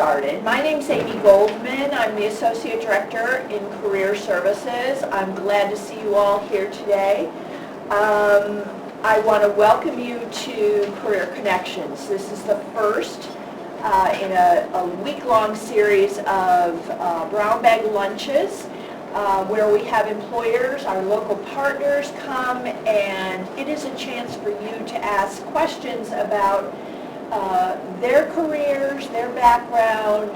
Started. My name's Amy Goldman. I'm the Associate Director in Career Services. I'm glad to see you all here today. I want to welcome you to Career Connections. This is the first in a week-long series of brown bag lunches where we have employers, our local partners come, and it is a chance for you to ask questions about their careers, their background,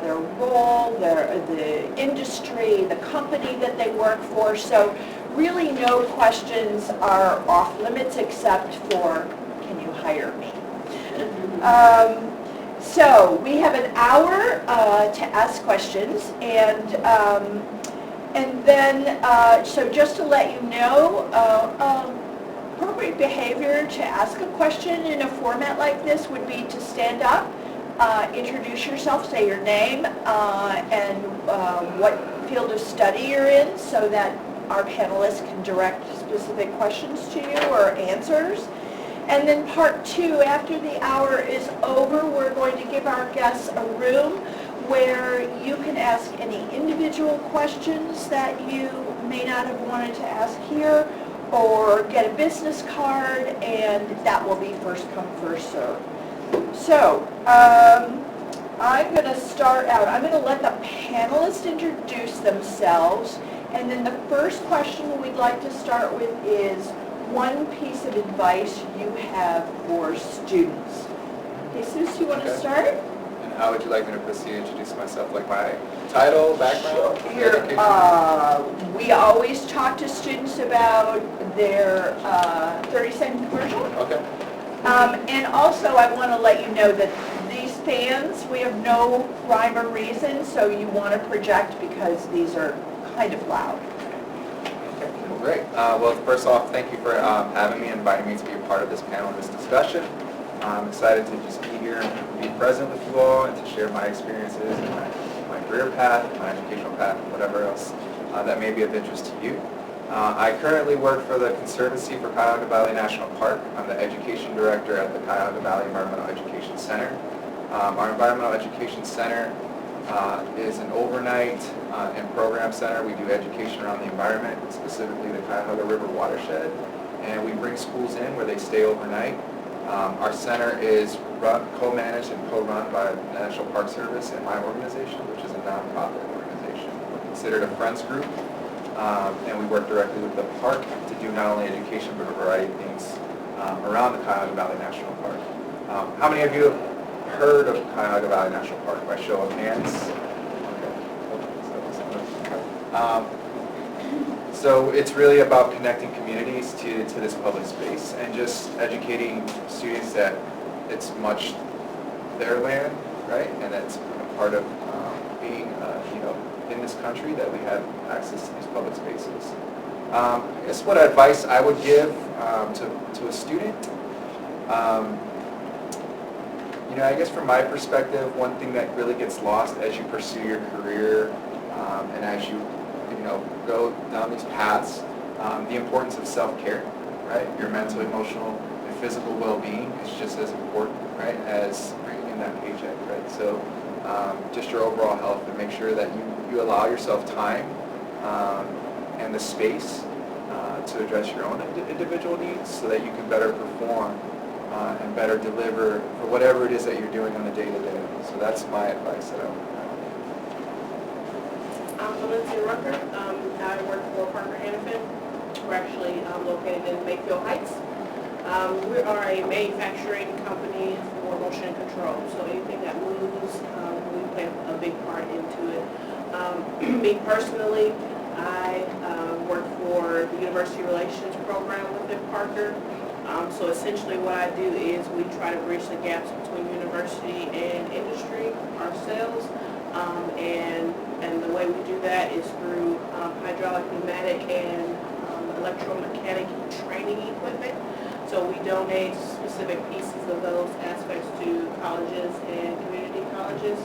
their role, the industry, the company that they work for. So really no questions are off limits except for, can you hire me? So we have an hour to ask questions, and then, so just to let you know, appropriate behavior to ask a question in a format like this would be to stand up, introduce yourself, say your name, and what field of study you're in so that our panelists can direct specific questions to you or answers. And then part two, after the hour is over, we're going to give our guests a room where you can ask any individual questions that you may not have wanted to ask here, or get a business card, and that will be first come, first serve. So, I'm going to start out. I'm going to let the panelists introduce themselves, and then the first question we'd like to start with is one piece of advice you have for students. Jesus, you want to start? And how would you like me to proceed? Introduce myself, like my title, background, education? We always talk to students about their 30-second commercial. Okay. And also, I want to let you know that these fans, we have no rhyme or reason, so you want to project because these are kind of loud. Okay, well, great. Well, first off, thank you for having me and inviting me to be a part of this panel, this discussion. I'm excited to just be here and be present with you all and to share my experiences and my career path, my educational path, and whatever else that may be of interest to you. I currently work for the Conservancy for Cuyahoga Valley National Park. I'm the Education Director at the Cuyahoga Valley Environmental Education Center. Our Environmental Education Center is an overnight and program center. We do education around the environment, specifically the Cuyahoga River watershed, and we bring schools in where they stay overnight. Our center is co-managed and co-run by the National Park Service and my organization, which is a nonprofit organization. We're considered a friends group, and we work directly with the park to do not only education but a variety of things around the Cuyahoga Valley National Park. How many of you have heard of Cuyahoga Valley National Park by show of hands? Okay. So it's really about connecting communities to this public space and just educating students that it's much their land, right? And that's part of being, in this country, that we have access to these public spaces. I guess what advice I would give to a student, I guess from my perspective, one thing that really gets lost as you pursue your career and as you go down these paths, the importance of self-care, right? Your mental, emotional, and physical well-being is just as important, right, as bringing in that paycheck, right? So just your overall health, and make sure that you allow yourself time and the space to address your own individual needs so that you can better perform and better deliver for whatever it is that you're doing on a day-to-day. So that's my advice that I would have. I'm Lindsay Rucker. I work for Parker Hannifin. We're actually located in Mayfield Heights. We are a manufacturing company for motion control. So anything that moves, we play a big part into it. Me personally, I work for the University Relations program within Parker. So essentially what I do is we try to bridge the gaps between university and industry ourselves. And the way we do that is through hydraulic, pneumatic, and electromechanic training equipment. So we donate specific pieces of those aspects to colleges and community colleges.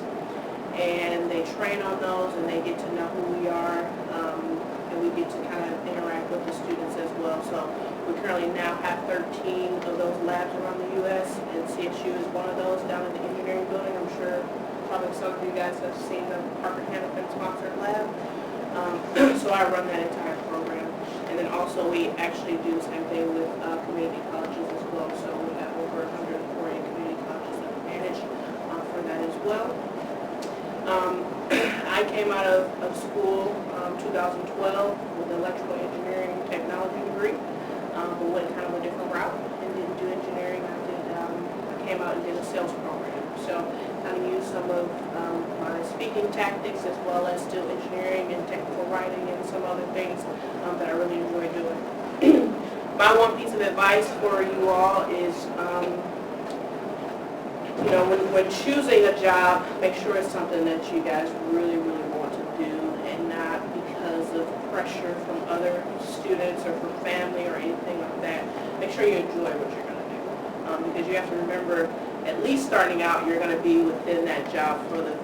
And they train on those, and they get to know who we are, and we get to kind of interact with the students as well. So we currently now have 13 of those labs around the U.S., and CSU is one of those down in the engineering building. I'm sure Probably some of you guys have seen the Parker Hannifin sponsored lab. So I run that entire program. And then also we actually do the same thing with community colleges as well. So we have over 140 community colleges that we manage for that as well. I came out of school 2012 with an electrical engineering technology degree, but went kind of a different route and didn't do engineering. I came out and did a sales program. So kind of used some of my speaking tactics as well as still engineering and technical writing and some other things that I really enjoy doing. My one piece of advice for you all is, you know, when choosing a job, make sure it's something that you guys really, really want to do and not because of pressure from other students or from family or anything like that. Make sure you enjoy what you're going to do because you have to remember, at least starting out, you're going to be within that job for the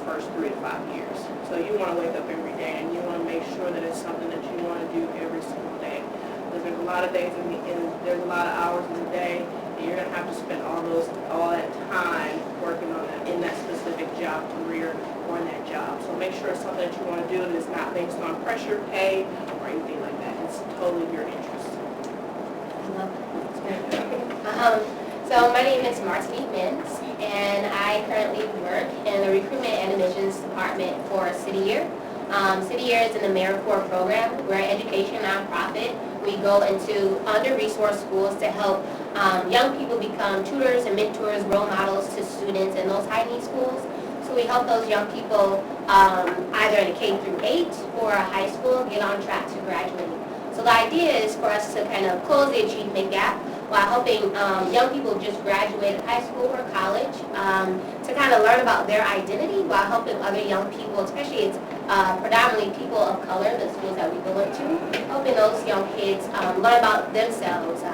first 3 to 5 years. So you want to wake up every day and you want to make sure that it's something that you want to do every single day. Because there's a lot of days and there's a lot of hours in the day. You're going to have to spend all that time working on that in that specific job career or in that job. So make sure it's something that you want to do and it's not based on pressure, pay, or anything like that. It's totally your interest. So my name is Martini Mintz, and I currently work in the recruitment and admissions department for City Year. City Year is an AmeriCorps program. We're an education nonprofit. We go into under-resourced schools to help young people become tutors and mentors, role models to students in those high-need schools. So we help those young people either in a K through 8 or a high school get on track to graduating. So the idea is for us to kind of close the achievement gap while helping young people just graduate high school or college to kind of learn about their identity while helping other young people, especially it's predominantly people of color, the schools that we go into, helping those young kids learn about themselves,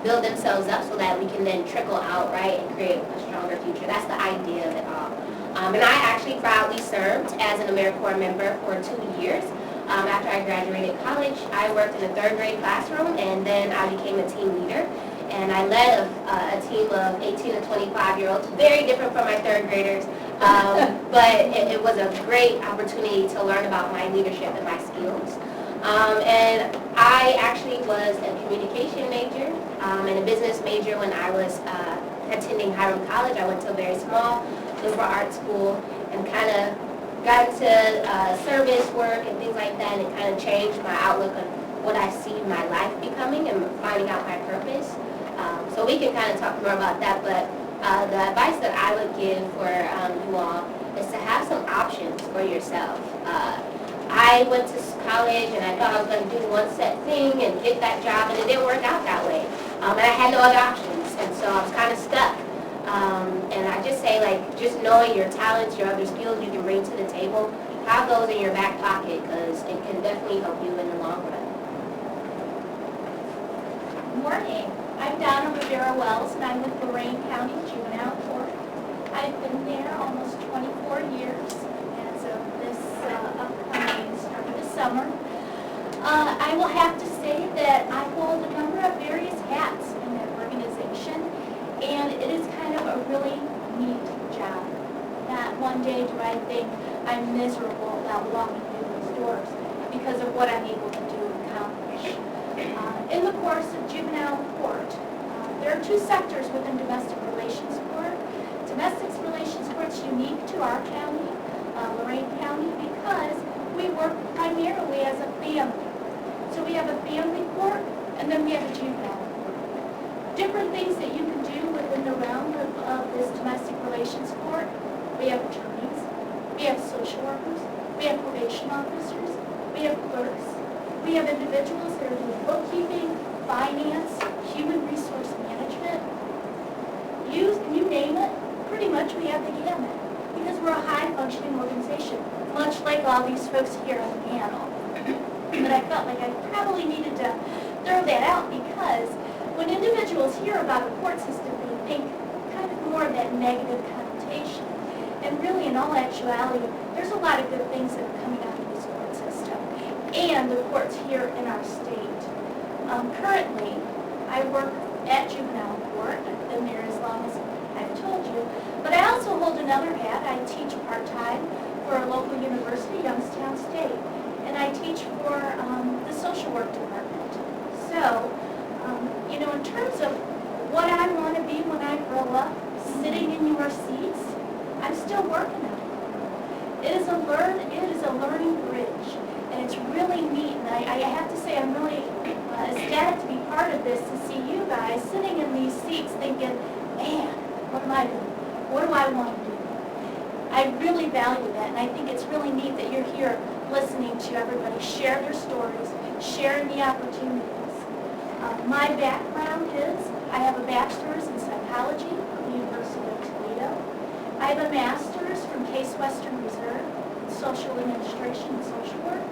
build themselves up so that we can then trickle out, right, and create a stronger future. That's the idea of it all. And I actually proudly served as an AmeriCorps member for 2 years. After I graduated college, I worked in a 3rd grade classroom, and then I became a team leader. And I led a team of 18 to 25-year-olds, very different from my 3rd graders, but it was a great opportunity to learn about my leadership and my skills. And I actually was a communication major and a business major when I was attending Hiram College. I went to a very small liberal arts school and kind of got into service work and things like that, and it kind of changed my outlook on what I see my life becoming and finding out my purpose. So we can kind of talk more about that, but the advice that I would give for you all is to have some options for yourself. I went to college and I thought I was going to do one set thing and get that job, and it didn't work out that way. And I had no other options, and so I was kind of stuck. And I just say, like, just knowing your talents, your other skills you can bring to the table, have those in your back pocket because it can definitely help you in the long run. Morning. I'm Donna Rivera-Wells, and I'm with Lorain County Juvenile Court. I've been there almost 24 years as of this upcoming start of the summer. I will have to say that I hold a number of various hats in that organization, and it is kind of a really neat job. Not one day do I think I'm miserable about walking through those doors because of what I'm able to do and accomplish. In the course of juvenile court, there are 2 sectors within domestic relations court. Domestic relations court is unique to our county, Lorain County, because we work primarily as a family. So we have a family court, and then we have a juvenile court. Different things that you can do within the realm of this domestic relations court. We have attorneys, we have social workers, we have probation officers, we have clerks. We have individuals that are doing bookkeeping, finance, human resource management. You name it, pretty much we have the gamut. Because we're a high-functioning organization, much like all these folks here on the panel. But I felt like I probably needed to throw that out because when individuals hear about a court system, they think kind of more of that negative connotation. And really, in all actuality, there's a lot of good things that are coming out of this court system and the courts here in our state. Currently, I work at juvenile court. I've been there as long as I've told you. But I also hold another hat. I teach part-time for a local university, Youngstown State. And I teach for the social work department. So, in terms of what I want to be when I grow up, sitting in your seats, I'm still working on it. It is a learning bridge, and it's really neat. And I have to say, I'm really ecstatic to be part of this, to see you guys sitting in these seats thinking, man, what am I doing? What do I want to do? I really value that, and I think it's really neat that you're here listening to everybody share their stories, sharing the opportunities. My background is, I have a bachelor's in psychology from the University of Toledo. I have a master's from Case Western Reserve in social administration and social work.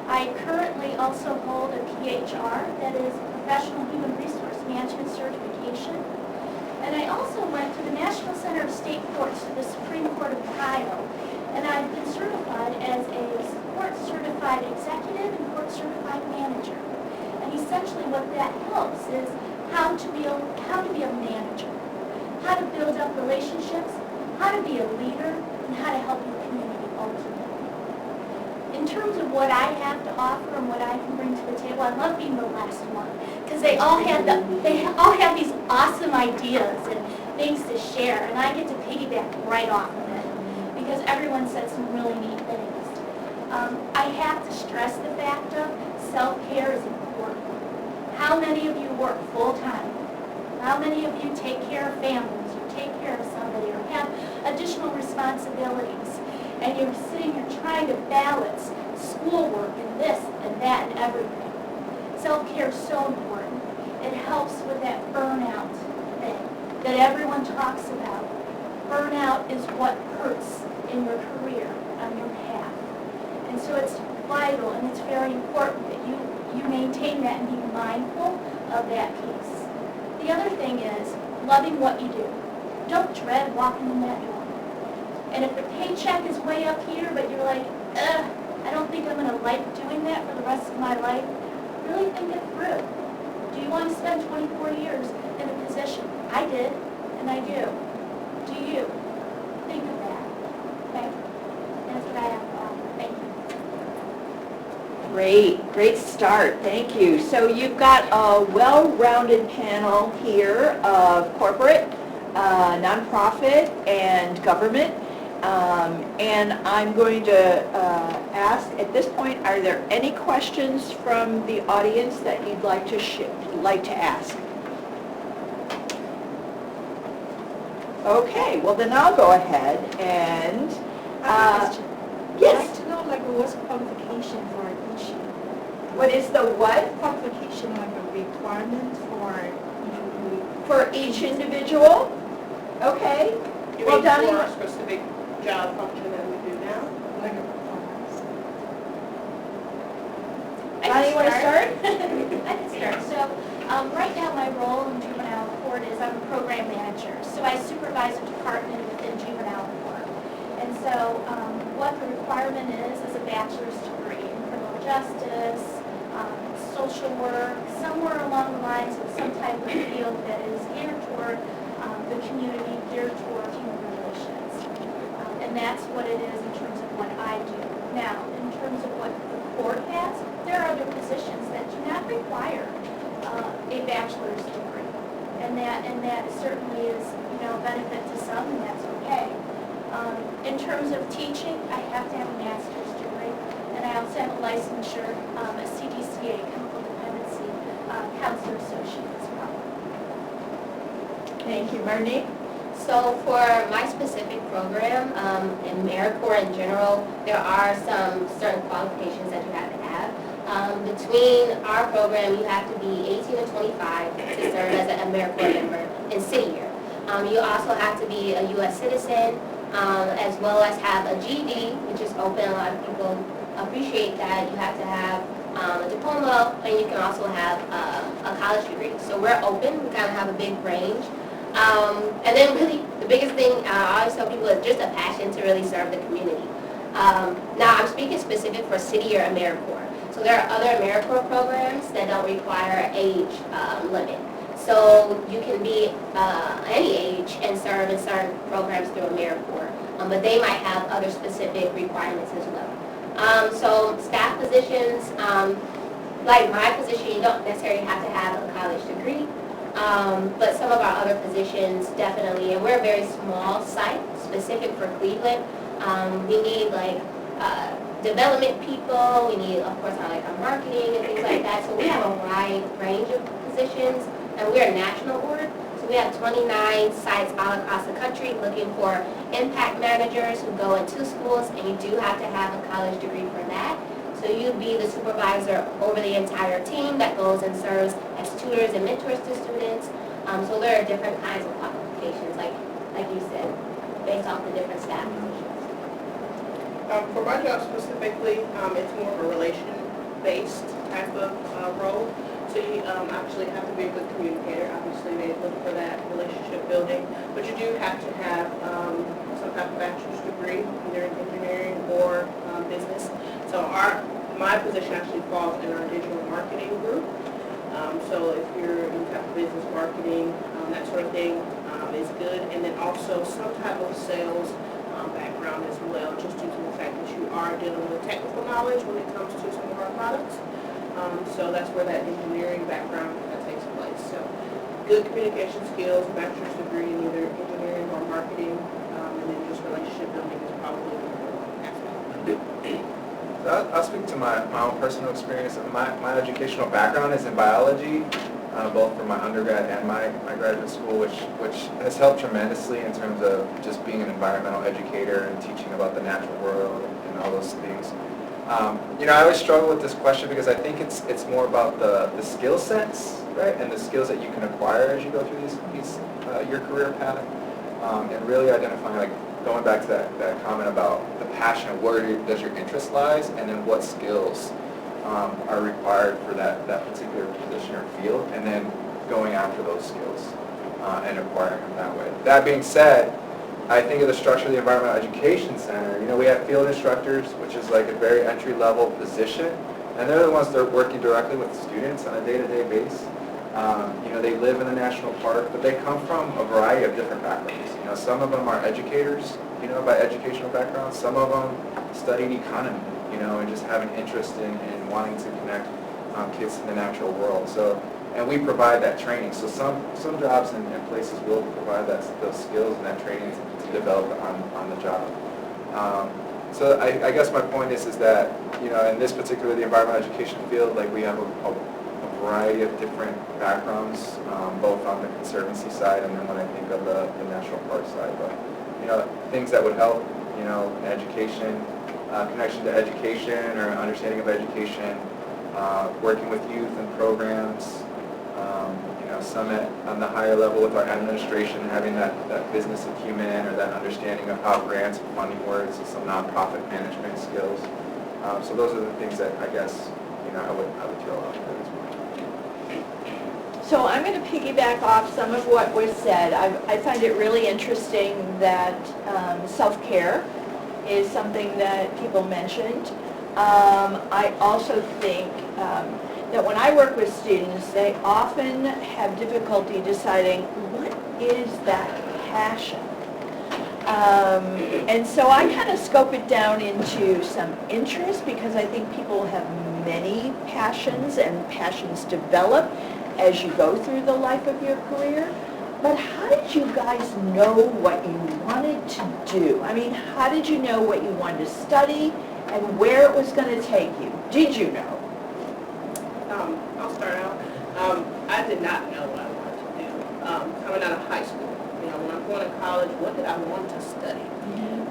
I currently also hold a PHR, that is Professional Human Resource Management Certification. And I also went to the National Center of State Courts, to the Supreme Court of Ohio, and I've been certified as a court certified executive and court certified manager. And essentially what that helps is how to be a manager, how to build up relationships, how to be a leader, and how to help your community ultimately. In terms of what I have to offer and what I can bring to the table, I love being the last one, because they all have these awesome ideas and things to share, and I get to piggyback right off of it, because everyone said some really neat things. I have to stress the fact of self-care is important. How many of you work full-time? How many of you take care of families, or take care of somebody, or have additional responsibilities, and you're sitting here trying to balance schoolwork and this and that and everything? Self-care is so important. It helps with that burnout thing that everyone talks about. Burnout is what hurts in your career, on your path. And so it's vital and it's very important that you maintain that and be mindful of that piece. The other thing is loving what you do. Don't dread walking in that door. And if the paycheck is way up here, but you're like, I don't think I'm going to like doing that for the rest of my life, really think it through. Do you want to spend 24 years in a position? I did, and I do. Do you? Think of that. Okay? That's what I have to offer. Thank you. Great start, thank you. So you've got a well-rounded panel here of corporate, nonprofit, and government. And I'm going to ask, at this point, are there any questions from the audience that you'd like to ask? Okay, well then I'll go ahead and... I have a question. yes. I'd like to know, what's qualification for each, What is the what? qualification, a requirement For each individual? Okay. You Well, mean Donnie, for a specific job function that we do now? like a performance? Donnie, you want to start? I can start. So right now my role in juvenile court is I'm a program manager. So I supervise a department within juvenile court. And so what the requirement is a bachelor's degree in criminal justice, social work, somewhere along the lines of some type of field that is geared toward the community, geared toward human relations. And that's what it is in terms of what I do. Now, in terms of what the court has, there are other positions that do not require a bachelor's degree. And that certainly is, a benefit to some, and that's okay. In terms of teaching, I have to have a master's degree, and I also have a licensure, a CDCA, Chemical Dependency Counselor Associate as well. Thank you, Marnie. So for my specific program, in AmeriCorps in general, there are some certain qualifications that you have to have. Between our program, you have to be 18 to 25 to serve as an AmeriCorps member in City Year. You also have to be a U.S. citizen, as well as have a GED, which is open. A lot of people appreciate that. You have to have a diploma, and you can also have a college degree. So we're open. We kind of have a big range. And then really, the biggest thing I always tell people is just a passion to really serve the community. Now, I'm speaking specific for City or AmeriCorps. So there are other AmeriCorps programs that don't require age limit. So you can be any age and serve in certain programs through AmeriCorps, but they might have other specific requirements as well. So staff positions, like my position, you don't necessarily have to have a college degree, but some of our other positions definitely, and we're a very small site, specific for Cleveland. We need like development people, we need, of course, our marketing and things like that, so we have a wide range of positions, and we're a national board, so we have 29 sites all across the country looking for impact managers who go into schools, and you do have to have a college degree for that. So you'd be the supervisor over the entire team that goes and serves as tutors and mentors to students. So there are different kinds of qualifications, like you said, based off the different staff positions. For my job specifically, it's more of a relation-based type of role. So you actually have to be a good communicator. Obviously, they look for that relationship building, but you do have to have some type of bachelor's degree, either in engineering or business. So my position actually falls in our digital marketing group. So if you're in type of business marketing, that sort of thing is good. And then also some type of sales background as well, just due to the fact that you are dealing with technical knowledge when it comes to some of our products. So that's where that engineering background takes place. So good communication skills, bachelor's degree in either engineering or marketing, and then just relationship building is probably the aspect. I'll speak to my own personal experience. My educational background is in biology, both for my undergrad and my graduate school, which has helped tremendously in terms of just being an environmental educator and teaching about the natural world and all those things. I always struggle with this question because I think it's more about the skill sets, right, and the skills that you can acquire as you go through these your career path, and really identifying, like, going back to that comment about the passion, where does your interest lies, and then what skills are required for that particular position or field, and then going after those skills and acquiring them that way. That being said, I think of the structure of the Environmental Education Center. We have field instructors, which is like a very entry-level position, and they're the ones that are working directly with students on a day-to-day basis. They live in the national park, but they come from a variety of different backgrounds. Some of them are educators, by educational background. Some of them studied economy, and just have an interest in wanting to connect kids to the natural world. So, and we provide that training. So some jobs and places will provide those skills and that training to develop on the job. So I guess my point is that, in this particular, the environmental education field, like, we have a variety of different backgrounds, both on the conservancy side and then when I think of the national park side. But, things that would help, education, connection to education or understanding of education, working with youth and programs, some on the higher level with our administration, having that business acumen or that understanding of how grants and funding works, and some nonprofit management skills. So those are the things that I guess, I would throw out there as well. So I'm going to piggyback off some of what was said. I find it really interesting that self-care is something that people mentioned. I also think that when I work with students, they often have difficulty deciding what is that passion. And so I kind of scope it down into some interest, because I think people have many passions, and passions develop as you go through the life of your career. But how did you guys know what you wanted to do? I mean, how did you know what you wanted to study and where it was going to take you? Did you know? I'll start out. I did not know what I wanted to do. Coming out of high school, when I'm going to college, what did I want to study?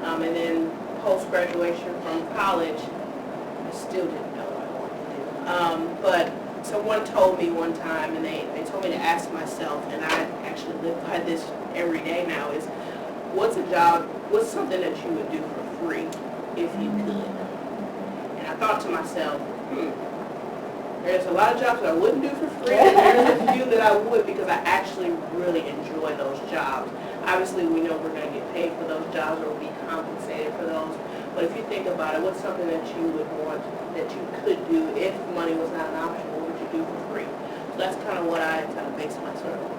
And then post-graduation from college, I still didn't know what I wanted to do. But someone told me one time, and they told me to ask myself, and I actually live by this every day now, is what's something that you would do for free if you could? And I thought to myself, there's a lot of jobs that I wouldn't do for free, and there's a few that I would, because I actually really enjoy those jobs. Obviously, we know we're going to get paid for those jobs or be compensated for those. But if you think about it, what's something that you would want, that you could do if money was not an option? What would you do for free? So that's kind of what I kind of base myself on.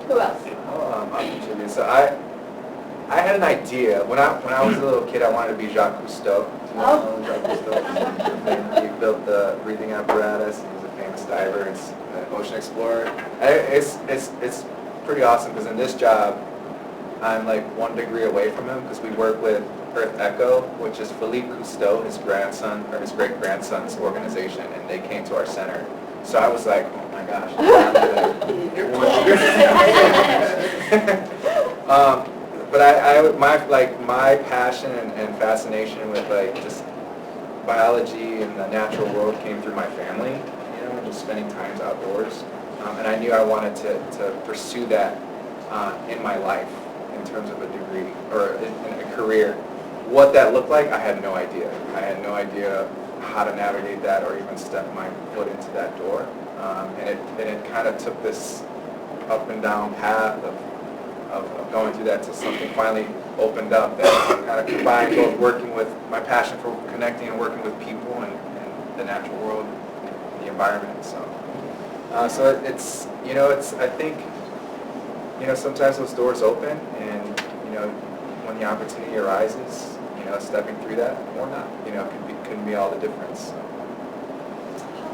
Who else? I'll contribute. So I had an idea. When I was a little kid, I wanted to be Jacques Cousteau. Do you know Jacques Cousteau? He built the breathing apparatus. He was a famous diver and an ocean explorer. It's pretty awesome because in this job, I'm like 1 degree away from him because we work with Earth Echo, which is Philippe Cousteau, his grandson or his great grandson's organization, and they came to our center. So I was like, oh my gosh. But my passion and fascination with like just biology and the natural world came through my family, you know, just spending time outdoors. And I knew I wanted to pursue that in my life in terms of a degree or in a career. What that looked like, I had no idea. I had no idea how to navigate that or even step my foot into that door. And it kind of took this up and down path of going through that till something finally opened up that kind of combined both working with my passion for connecting and working with people and the natural world, the environment. So it's, you know, I think, you know, sometimes those doors open and, you know, when the opportunity arises, you know, stepping through that or not, you know, can be all the difference. So.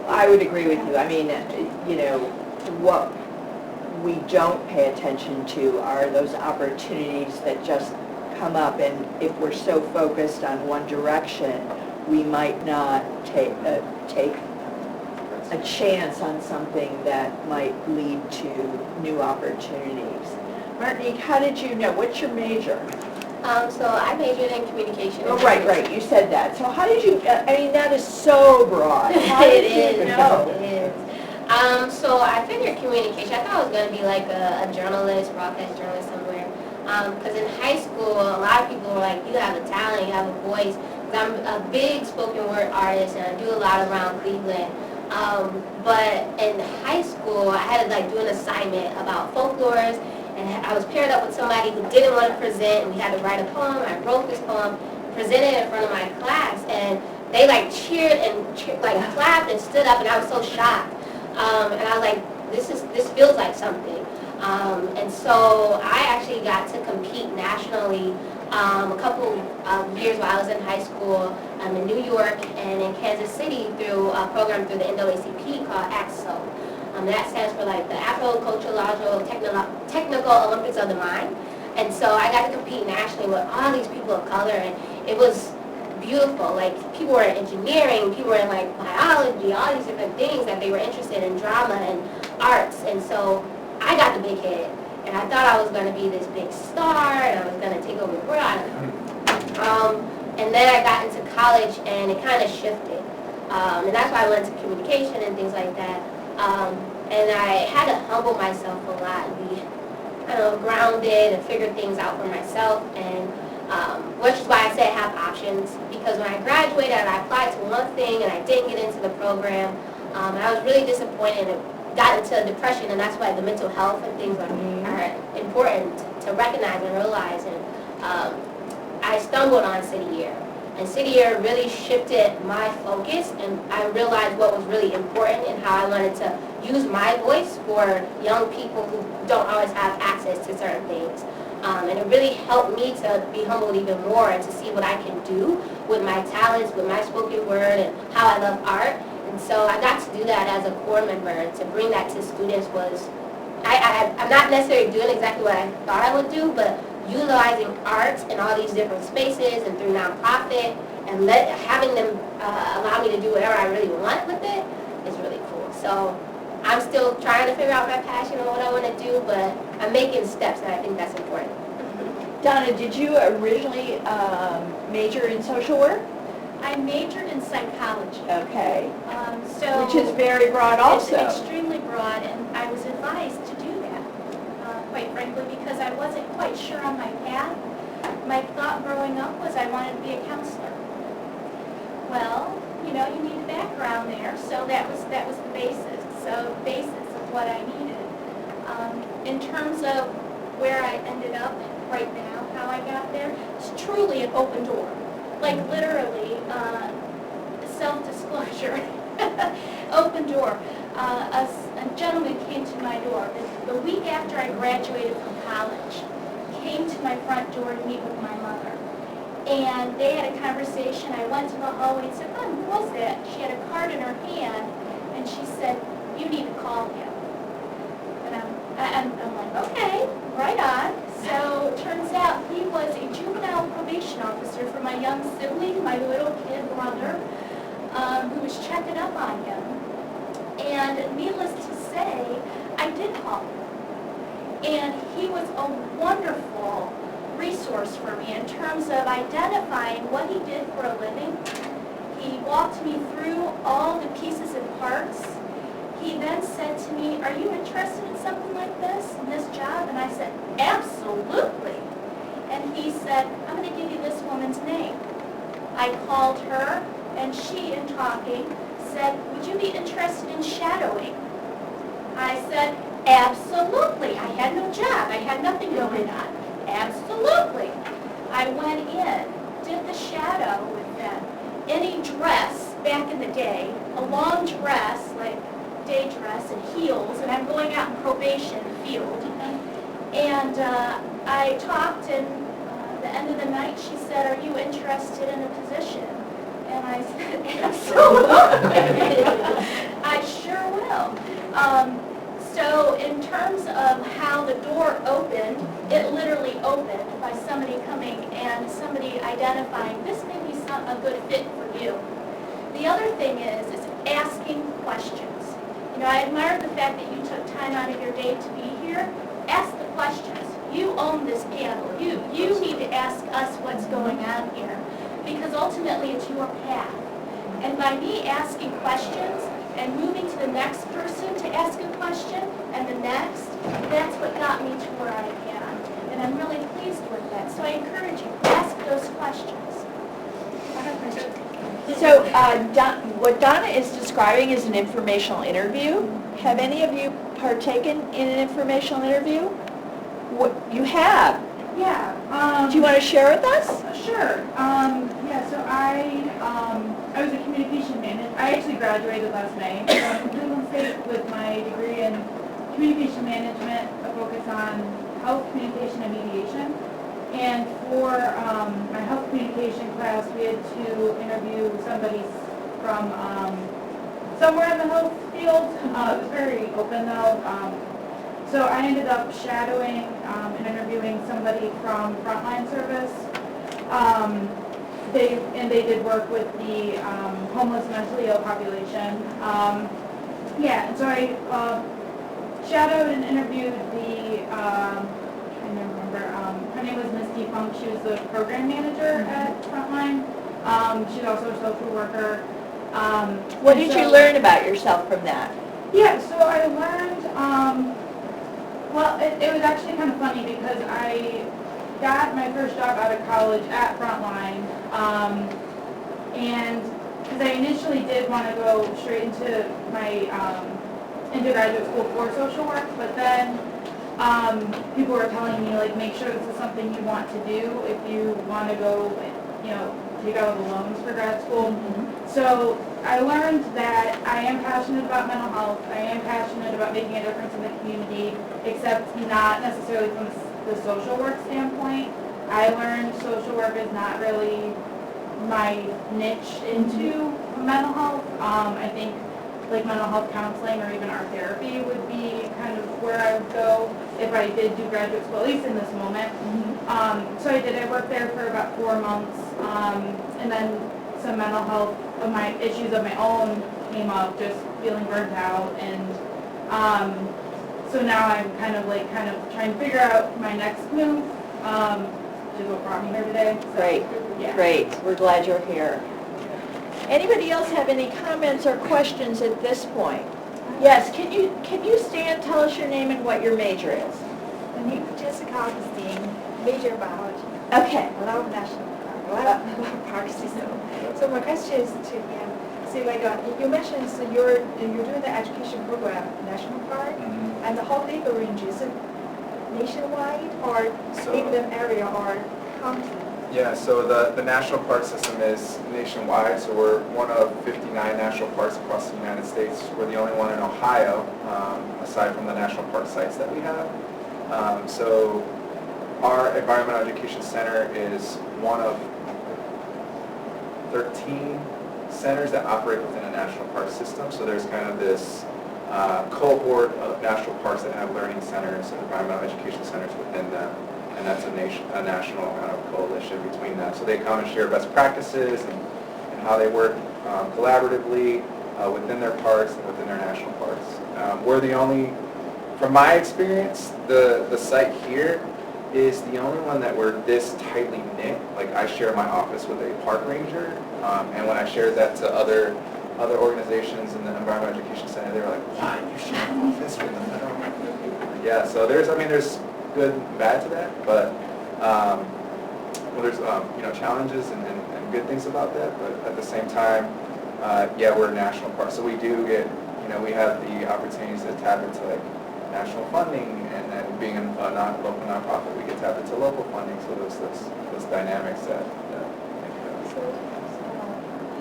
I would agree with you. I mean, you know, what we don't pay attention to are those opportunities that just come up, and if we're so focused on one direction, we might not take a chance on something that might lead to new opportunities. Martinique, how did you know? What's your major? So I majored in communication. Oh, right, you said that. So how did you, I mean, that is so broad. How did you know? It is. So I figured communication, I thought I was going to be like a journalist, broadcast journalist somewhere. Because in high school, a lot of people were like, you have a talent, you have a voice. 'Cause I'm a big spoken word artist and I do a lot around Cleveland. But in high school, I had to like do an assignment about folklores. And I was paired up with somebody who didn't want to present, and we had to write a poem. I wrote this poem, presented it in front of my class, and they like cheered and like clapped and stood up, and I was so shocked. And I was like, this feels like something. And so I actually got to compete nationally a couple of years while I was in high school in New York and in Kansas City through a program through the NAACP called AXO. That stands for like the Afro-Cultural Technical Olympics of the Mind. And so I got to compete nationally with all these people of color, and it was beautiful. Like people were in engineering, people were in like biology, all these different things that they were interested in, drama and arts. And so I got the big head, and I thought I was going to be this big star, and I was going to take over the world. I don't know. And then I got into college, and it kind of shifted. And that's why I went to communication and things like that. And I had to humble myself a lot and be kind of grounded and figure things out for myself, and which is why I say I have options, because when I graduated I applied to one thing and I didn't get into the program, and I was really disappointed and got into depression, and that's why the mental health and things are important to recognize and realize. And I stumbled on City Year. And City Year really shifted my focus, and I realized what was really important and how I wanted to use my voice for young people who don't always have access to certain things. And it really helped me to be humbled even more and to see what I can do with my talents, with my spoken word, and how I love art. And so I got to do that as a core member, and to bring that to students was, I'm not necessarily doing exactly what I thought I would do, but utilizing arts in all these different spaces and through nonprofit and having them allow me to do whatever I really want with it is really cool. So I'm still trying to figure out my passion and what I want to do, but I'm making steps, and I think that's important. Donna, did you originally major in social work? I majored in psychology. Okay. So Which is very broad also. It's extremely broad, and I was advised to do that, quite frankly, because I wasn't quite sure on my path. My thought growing up was I wanted to be a counselor. Well, you know, you need a background there, so that was the basis of what I needed. In terms of where I ended up right now, how I got there, it's truly an open door. Like literally, self-disclosure. Open door. A gentleman came to my door the week after I graduated from college, came to my front door to meet with my mother. And they had a conversation. I went to the hallway and said, "Mom, who was that?" She had a card in her hand, and she said, "You need to call him." And I'm like, okay, right on. So it turns out he was a juvenile probation officer for my young sibling, my little kid brother, who was checking up on him. And needless to say, I did call him. And he was a wonderful resource for me in terms of identifying what he did for a living. He walked me through all the pieces and parts. He then said to me, "Are you interested in something like this, in this job?" And I said, "Absolutely." And he said, "I'm going to give you this woman's name." I called her, and she, in talking, said, "Would you be interested in shadowing?" I said, "Absolutely." I had no job. I had nothing going on. Absolutely. I went in, did the shadow with them, in a dress back in the day, a long dress, like day dress and heels, and I'm going out in probation field. And I talked, and at the end of the night, she said, "Are you interested in a position?" And I said, "Absolutely. I sure will." So in terms of how the door opened, it literally opened by somebody coming and somebody identifying, this may be a good fit for you. The other thing is asking questions. You know, I admire the fact that you took time out of your day to be here. Ask the questions. You own this panel. You need to ask us what's going on here, because ultimately it's your path. And by me asking questions and moving to the next person to ask a question and the next, that's what got me to where I am. And I'm really pleased with that. So I encourage you, ask those questions. I have a question. So what Donna is describing is an informational interview. Have any of you partaken in an informational interview? What you have? Yeah. Do you want to share with us? Sure. Yeah, so I was a communication manager. I actually graduated last May from Cleveland State with my degree in communication management, a focus on health communication and mediation. And for my health communication class, we had to interview somebody from somewhere in the health field. It was very open though. So I ended up shadowing and interviewing somebody from frontline service. They did work with the homeless mentally ill population. Yeah, and so I shadowed and interviewed the, I'm trying to remember, her name was Misty Funk. She was the program manager at Frontline. She's also a social worker. What did you learn about yourself from that? Yeah, so I learned, well, it was actually kind of funny because I got my first job out of college at Frontline, and because I initially did want to go straight into my into graduate school for social work, but then people were telling me, like, make sure this is something you want to do if you want to go, you know, take out the loans for grad school. So I learned that I am passionate about mental health. I am passionate about making a difference in the community, except not necessarily from the social work standpoint. I learned social work is not really my niche into mental health. I think like mental health counseling or even art therapy would be kind of where I would go if I did do graduate school, at least in this moment. So I did. I worked there for about 4 months, and then some mental health of my issues of my own came up, just feeling burnt out, and so now I'm kind of trying to figure out my next move, which is what brought me here today. So, Great, yeah. great. We're glad you're here. Anybody else have any comments or questions at this point? Yes, can you stand, tell us your name and what your major is? My name is Jessica Augustine, major biology. Okay. I love national park, I love park system. So my question is to him, see, like you mentioned, so you're doing the education program at national park, and the whole legal range is it nationwide or So- even area or county? Yeah, so the national park system is nationwide, so we're one of 59 national parks across the United States. We're the only one in Ohio, aside from the national park sites that we have. So our Environmental Education Center is one of 13 centers that operate within a national park system. So there's kind of this cohort of national parks that have learning centers and environmental education centers within them. And that's a national kind of coalition between them. So they come and share best practices and how they work collaboratively within their parks and within their national parks. We're the only, from my experience, the site here is the only one that we're this tightly knit. Like I share my office with a park ranger, and when I shared that to other organizations in the Environmental Education Center, they were like, "What? You share an office with the federal?" Yeah. So there's good and bad to that, but well, there's challenges and good things about that. But at the same time, yeah, we're a national park, so we do get we have the opportunities to tap into like national funding, and then being a local nonprofit, we get tap into local funding. So those dynamics that So,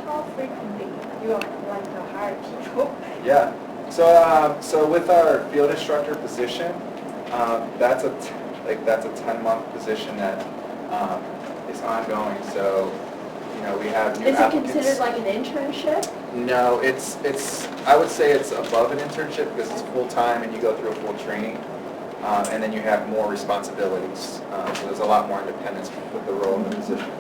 how frequently you are like to hire people? yeah. So with our field instructor position, that's a 10-month position that is ongoing. So we have new Is it applicants. considered like an internship? No, it's I would say it's above an internship because it's full-time and you go through a full training, and then you have more responsibilities. So there's a lot more independence with the role of the position.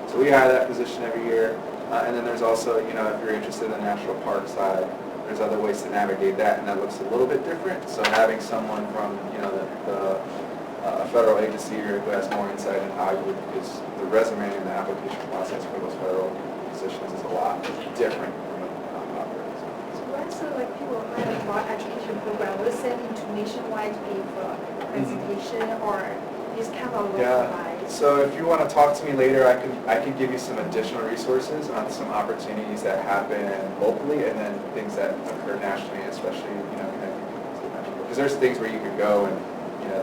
So we hire that position every year, and then there's also if you're interested in the national park side, there's other ways to navigate that, and that looks a little bit different. So having someone from the federal agency here who has more insight in how you would, because the resume and the application process for those federal positions is a lot different from a nonprofit. So once like people hire for education program, we're sending to nationwide pay for presentation or is kind of Yeah. localized? So if you want to talk to me later, I can give you some additional resources on some opportunities that happen locally and then things that occur nationally, especially because there's things where you can go and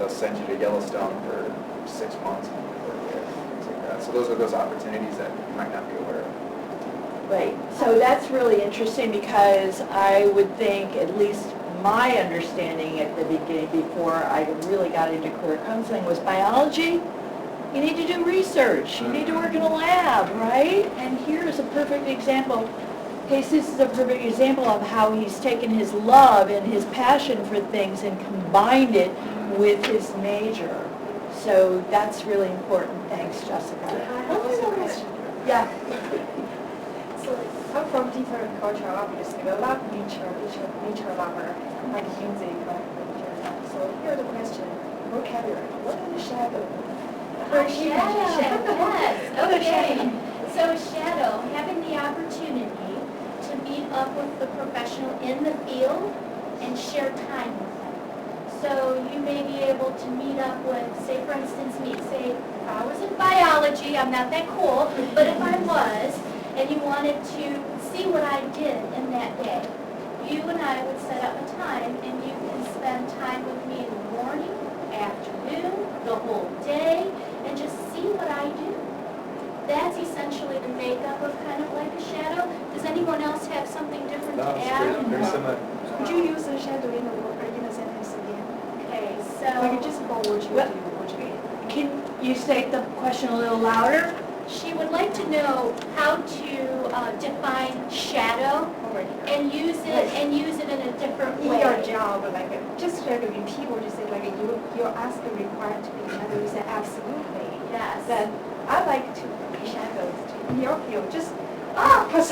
they'll send you to Yellowstone for 6 months and work there, things like that. So those are those opportunities that you might not be aware of. Right, so that's really interesting because I would think, at least my understanding at the beginning, before I really got into career counseling, was biology. You need to do research, you need to work in a lab, right? And here's a perfect example. Case, this is a perfect example of how he's taken his love and his passion for things and combined it with his major. So that's really important. Thanks, Jessica. I have also a question. Yeah. So I'm from different culture, obviously. We love nature lover, like music, like nature. So here's the question, vocabulary. What is the shadow? Shadow, yes, What is okay. shadow? So shadow, having the opportunity to meet up with the professional in the field and share time with them. So you may be able to meet up with, say for instance, say if I was in biology, I'm not that cool, but if I was, and you wanted to see what I did in that day, you and I would set up a time and you can spend time with me in the morning, afternoon, the whole day, and just see what I do. That's essentially the makeup of kind of like a shadow. Does anyone else have something different No, to it's add? great. Very similar. Would you use the shadow in the word in a sentence again? Okay, Like so just for what you Well- do, what you mean? Can you state the question a little louder? she would like to know how to define shadow and use it in a different In way. your job, like just shadowing people, just say like you ask the required to be shadowed, you say absolutely. Yes. Then I like to be shadowed in your field, just because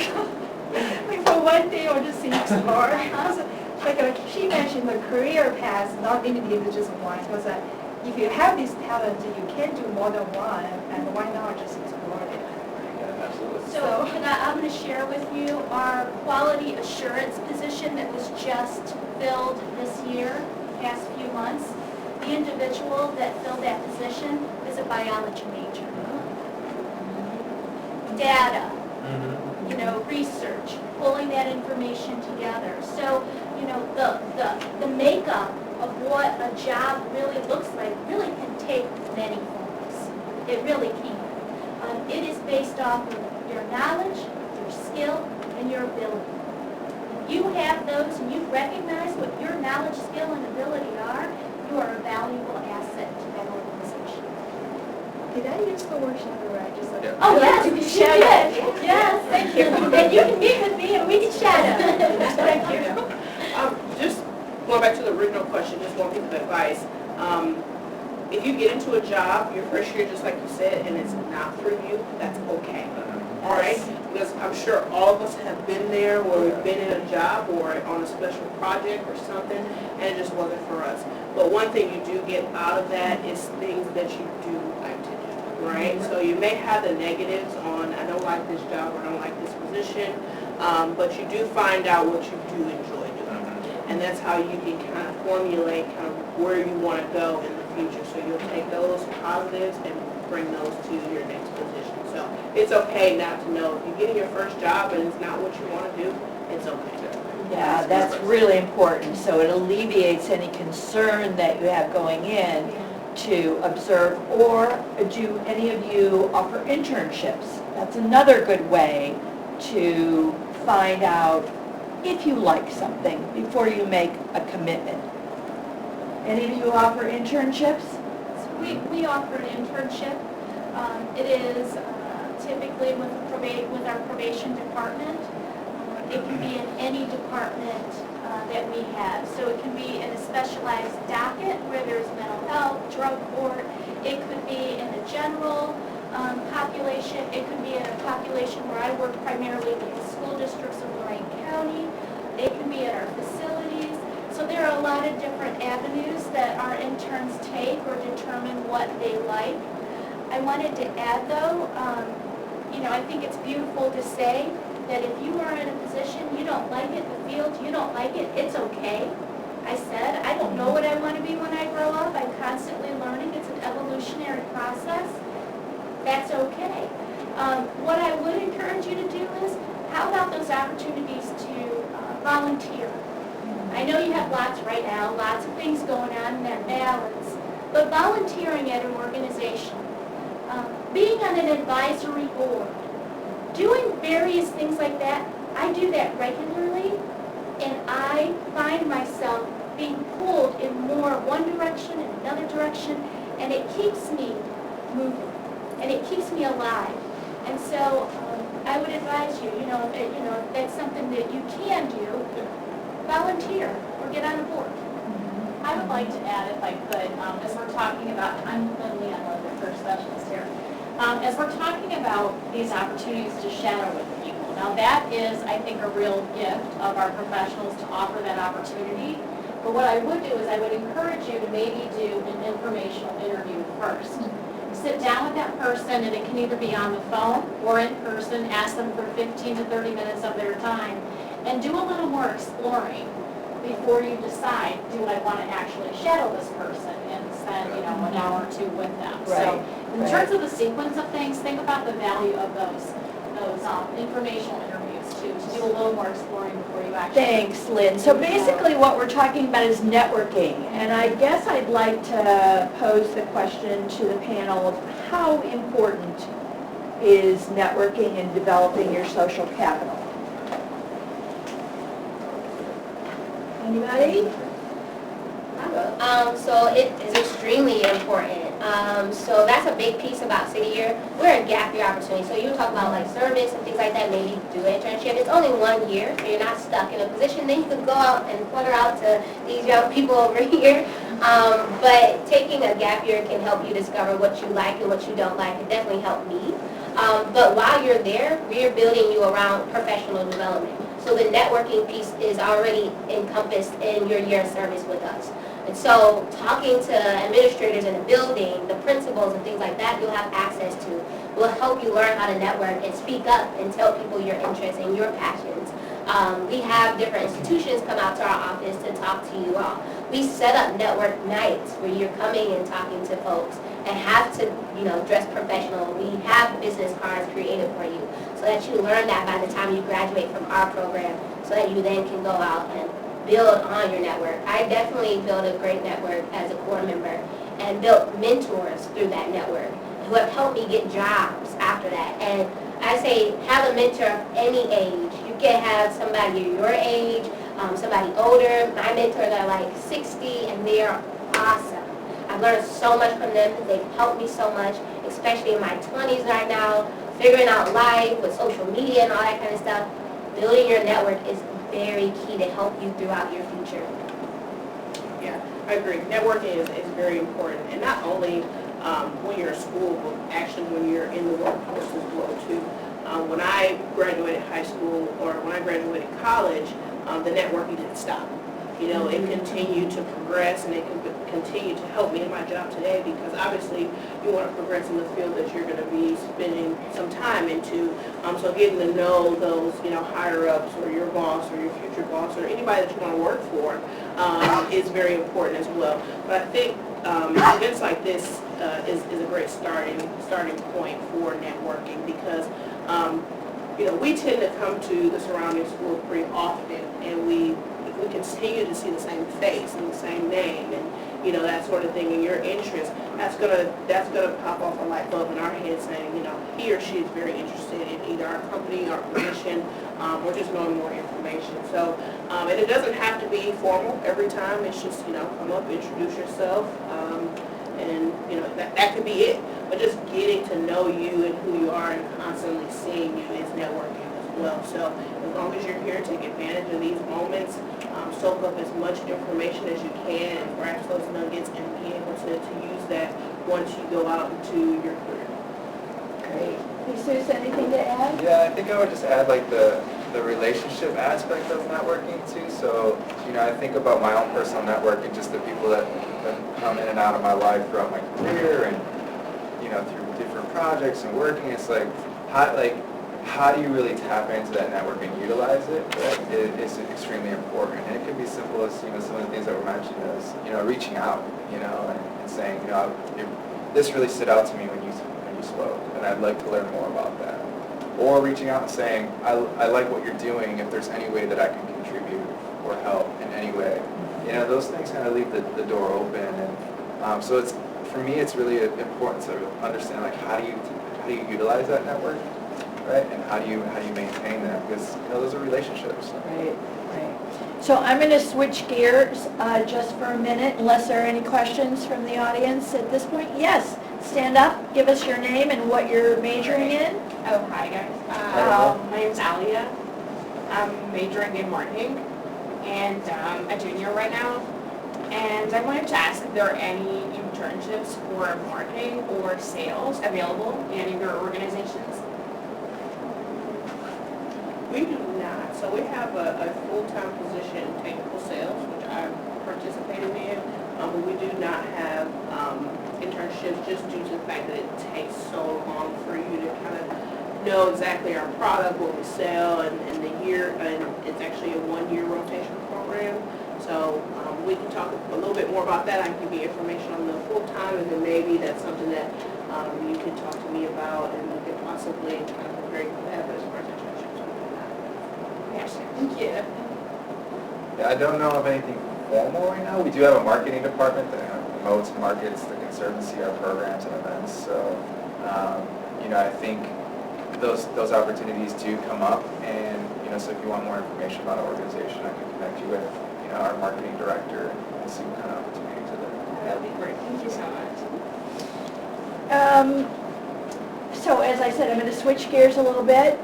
like for one day or just explore. Like she mentioned the career path, not limited to just one, because if you have this talent, you can do more than one, and why not just explore it? Yeah, absolutely. So I'm going to share with you our quality assurance position that was just filled this year, past few months. The individual that filled that position is a biology major. Data, research, pulling that information together. So, the makeup of what a job really looks like really can take many forms. It really can. based off of your knowledge, your skill, and your ability. If you have those and you recognize what your knowledge, skill, and ability are, you are a valuable asset to that organization. Did I use the word shadow right? Just like, Yeah. Oh, I like yes, to be you shadowed. did. Yes, thank you. And you can meet with me and we can shadow. Thank you. Just going back to the original question, just one piece of advice. If you get into a job your first year, just like you said, and it's not for you, that's okay. All right? Because I'm sure all of us have been there where we've been in a job or on a special project or something, and it just wasn't for us. But one thing you do get out of that is things that you do like to do, right? So you may have the negatives on, I don't like this job or I don't like this position, but you do find out what you do enjoy doing. And that's how you can kind of formulate kind of where you want to go in the future. So you'll take those positives and bring those to your next position. So it's okay not to know. If you get in your first job and it's not what you want to do, it's okay. Yeah, that's really important, so it alleviates any concern that you have going in to observe, or do any of you offer internships? That's another good way to find out if you like something before you make a commitment. Any of you offer internships? We offer an internship. It is typically with our probation department. It can be in any department that we have. So it can be in a specialized docket where there's mental health, drug court. It could be in a general population. It could be in a population where I work primarily with the school districts of Lorain County. It can be at our facilities. So there are a lot of different avenues that our interns take or determine what they like. I wanted to add though, I think it's beautiful to say that if you are in a position, you don't like it, the field, you don't like it, it's okay. I said, I don't know what I want to be when I grow up. I'm constantly learning. It's an evolutionary process. That's okay. What I would encourage you to do is, how about those opportunities to volunteer? I know you have lots right now, lots of things going on in that balance, but volunteering at an organization, being on an advisory board, doing various things like that, I do that regularly, and I find myself being pulled in more one direction and another direction, and it keeps me moving, and it keeps me alive. And so I would advise you, if that's something that you can do, volunteer or get on a board. I would like to add, if I could, as we're talking about, I'm Lynn, I'm the first specialist here. As we're talking about these opportunities to shadow with people, now that is, I think, a real gift of our professionals to offer that opportunity. But what I would do is I would encourage you to maybe do an informational interview first. Sit down with that person, and it can either be on the phone or in person, ask them for 15 to 30 minutes of their time, and do a little more exploring before you decide, do I want to actually shadow this person and spend, an hour or two with them. So in terms of the sequence of things, think about the value of those informational interviews too, to do a little more exploring before you actually. Thanks, Lynn. So basically what we're talking about is networking, and I guess I'd like to pose the question to the panel of how important is networking and developing your social capital? Anybody? So it is extremely important. So that's a big piece about City Year. We're a gap year opportunity. So you talk about like service and things like that, maybe do an internship. It's only 1 year, so you're not stuck in a position. Then you can go out and flutter out to these young people over here. But taking a gap year can help you discover what you like and what you don't like. It definitely helped me. But while you're there, we're building you around professional development. So the networking piece is already encompassed in your year of service with us. And so talking to administrators in the building, the principals and things like that, you'll have access to. Will help you learn how to network and speak up and tell people your interests and your passions. We have different institutions come out to our office to talk to you all. We set up network nights where you're coming and talking to folks and have to, dress professional. We have business cards created for you so that you learn that by the time you graduate from our program, so that you then can go out and build on your network. I definitely built a great network as a core member and built mentors through that network who have helped me get jobs after that. And I say have a mentor of any age. You can have somebody your age, somebody older. My mentors are like 60 and they are awesome. I've learned so much from them because they've helped me so much, especially in my 20s right now, figuring out life with social media and all that kind of stuff. Building your network is very key to help you throughout your future. Yeah, I agree. Networking is very important, and not only when you're in school, but actually when you're in the workforce as well too. When I graduated high school, or when I graduated college, the networking didn't stop. You know, it continued to progress, and it can continue to help me in my job today, because obviously you want to progress in the field that you're going to be spending some time into. So getting to know those, you know, higher ups, or your boss, or your future boss, or anybody that you want to work for is very important as well. But I think events like this is a great starting point for networking, because you know, we tend to come to the surrounding schools pretty often, and we continue to see the same face and the same name, and you know, that sort of thing, in your interest, that's gonna pop off a light bulb in our head, saying, you know, he or she is very interested in either our company, our position, or just knowing more information. So, and it doesn't have to be formal every time. It's just, you know, come up, introduce yourself, and you know, that could be it. But just getting to know you and who you are, and constantly seeing you, is networking as well. So as long as you're here, take advantage of these moments, soak up as much information as you can, and grasp those nuggets, and be able to use that once you go out into your career. Great. Jesus, anything to add? Yeah, I think I would just add like the relationship aspect of networking too. So, you know, I think about my own personal network and just the people that come in and out of my life throughout my career, and, you know, through different projects and working. It's like, how do you really tap into that network and utilize it? Right? It's extremely important. And it can be simple as, you know, some of the things that were mentioned as, you know, reaching out, you know, and saying, you know, this really stood out to me when you spoke, and I'd like to learn more about that. Or reaching out and saying, I like what you're doing, if there's any way that I can contribute or help in any way. You know, those things kind of leave the door open. And so it's, for me, it's really important to understand, like, how do you utilize that network, right? And how do you maintain that? Because, you know, those are relationships. Right, right. So I'm going to switch gears just for a minute, unless there are any questions from the audience at this point. Yes, stand up, give us your name and what you're majoring in. Oh, hi guys. My name's Alia. I'm majoring in marketing, and I'm a junior right now. And I wanted to ask if there are any internships for marketing or sales available in any of your organizations. We do not. So we have a full-time position in technical sales, which I participated in, but we do not have internships, just due to the fact that it takes so long for you to kind of know exactly our product, what we sell, and the year, and it's actually a one-year rotation program. So we can talk a little bit more about that. I can give you information on the full-time, and then maybe that's something that you could talk to me about, and we could possibly kind of very competitive as far as internships. Yes, thank you. Yeah, I don't know of anything formal right now. We do have a marketing department that promotes, markets the Conservancy, our programs and events. So, you know, I think those opportunities do come up, and, you know, so if you want more information about our organization, I can connect you with, you know, our marketing director and see what kind of opportunities are there. That would be great. Thank you so much. So as I said, I'm going to switch gears a little bit.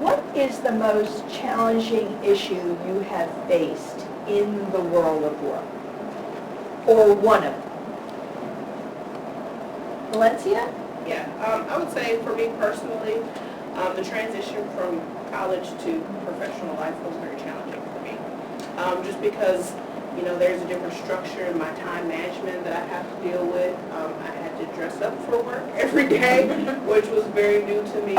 What is the most challenging issue you have faced in the world of work? Or one of them? Valencia? Yeah, I would say for me personally, the transition from college to professional life was very challenging for me. Just because, you know, there's a different structure in my time management that I have to deal with. I had to dress up for work every day, which was very new to me.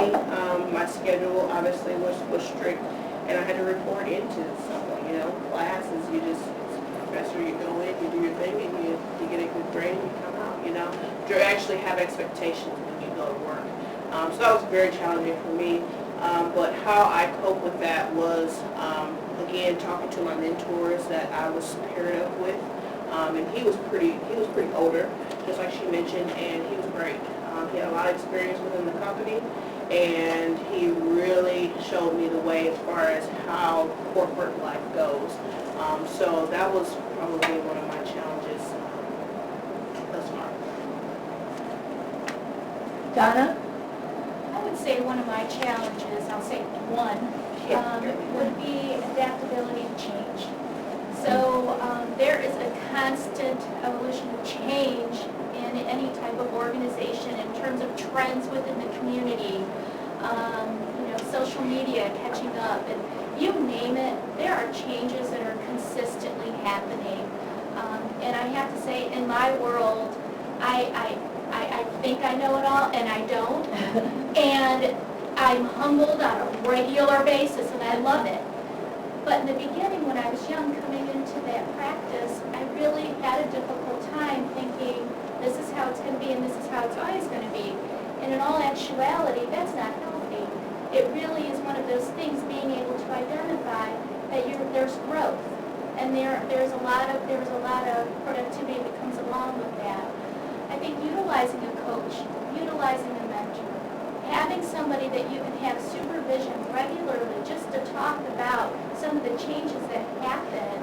My schedule obviously was strict, and I had to report into someone, you know, classes. You just, it's a professor, you go in, you do your thing, and you get a good grade, and you come out, you know. You actually have expectations when you go to work. So that was very challenging for me. But how I cope with that was, again, talking to my mentors that I was paired up with. And he was pretty older, just like she mentioned, and he was great. He had a lot of experience within the company, and he really showed me the way as far as how corporate life goes. So that was probably one of my challenges thus far. Donna? I would say one of my challenges, I'll say one, would be adaptability to change. So there is a constant evolution of change in any type of organization in terms of trends within the community, social media catching up, and you name it, there are changes that are consistently happening. And I have to say, in my world, I think I know it all, and I don't. And I'm humbled on a regular basis, and I love it. But in the beginning, when I was young, coming into that practice, I really had a difficult time thinking, this is how it's going to be, and this is how it's always going to be. And in all actuality, that's not healthy. It really is one of those things, being able to identify that there's growth, and there's a lot of productivity that comes along with that. I think utilizing a coach, utilizing a mentor, having somebody that you can have supervision regularly just to talk about some of the changes that happen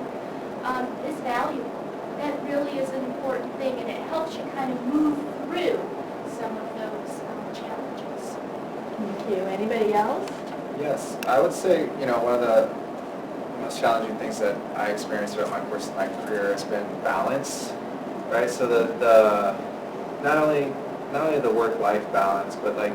is valuable. That really is an important thing, and it helps you kind of move through some of those challenges. Thank you. Anybody else? Yes, I would say, one of the most challenging things that I experienced throughout my course of my career has been balance, right? So the not only the work-life balance, but like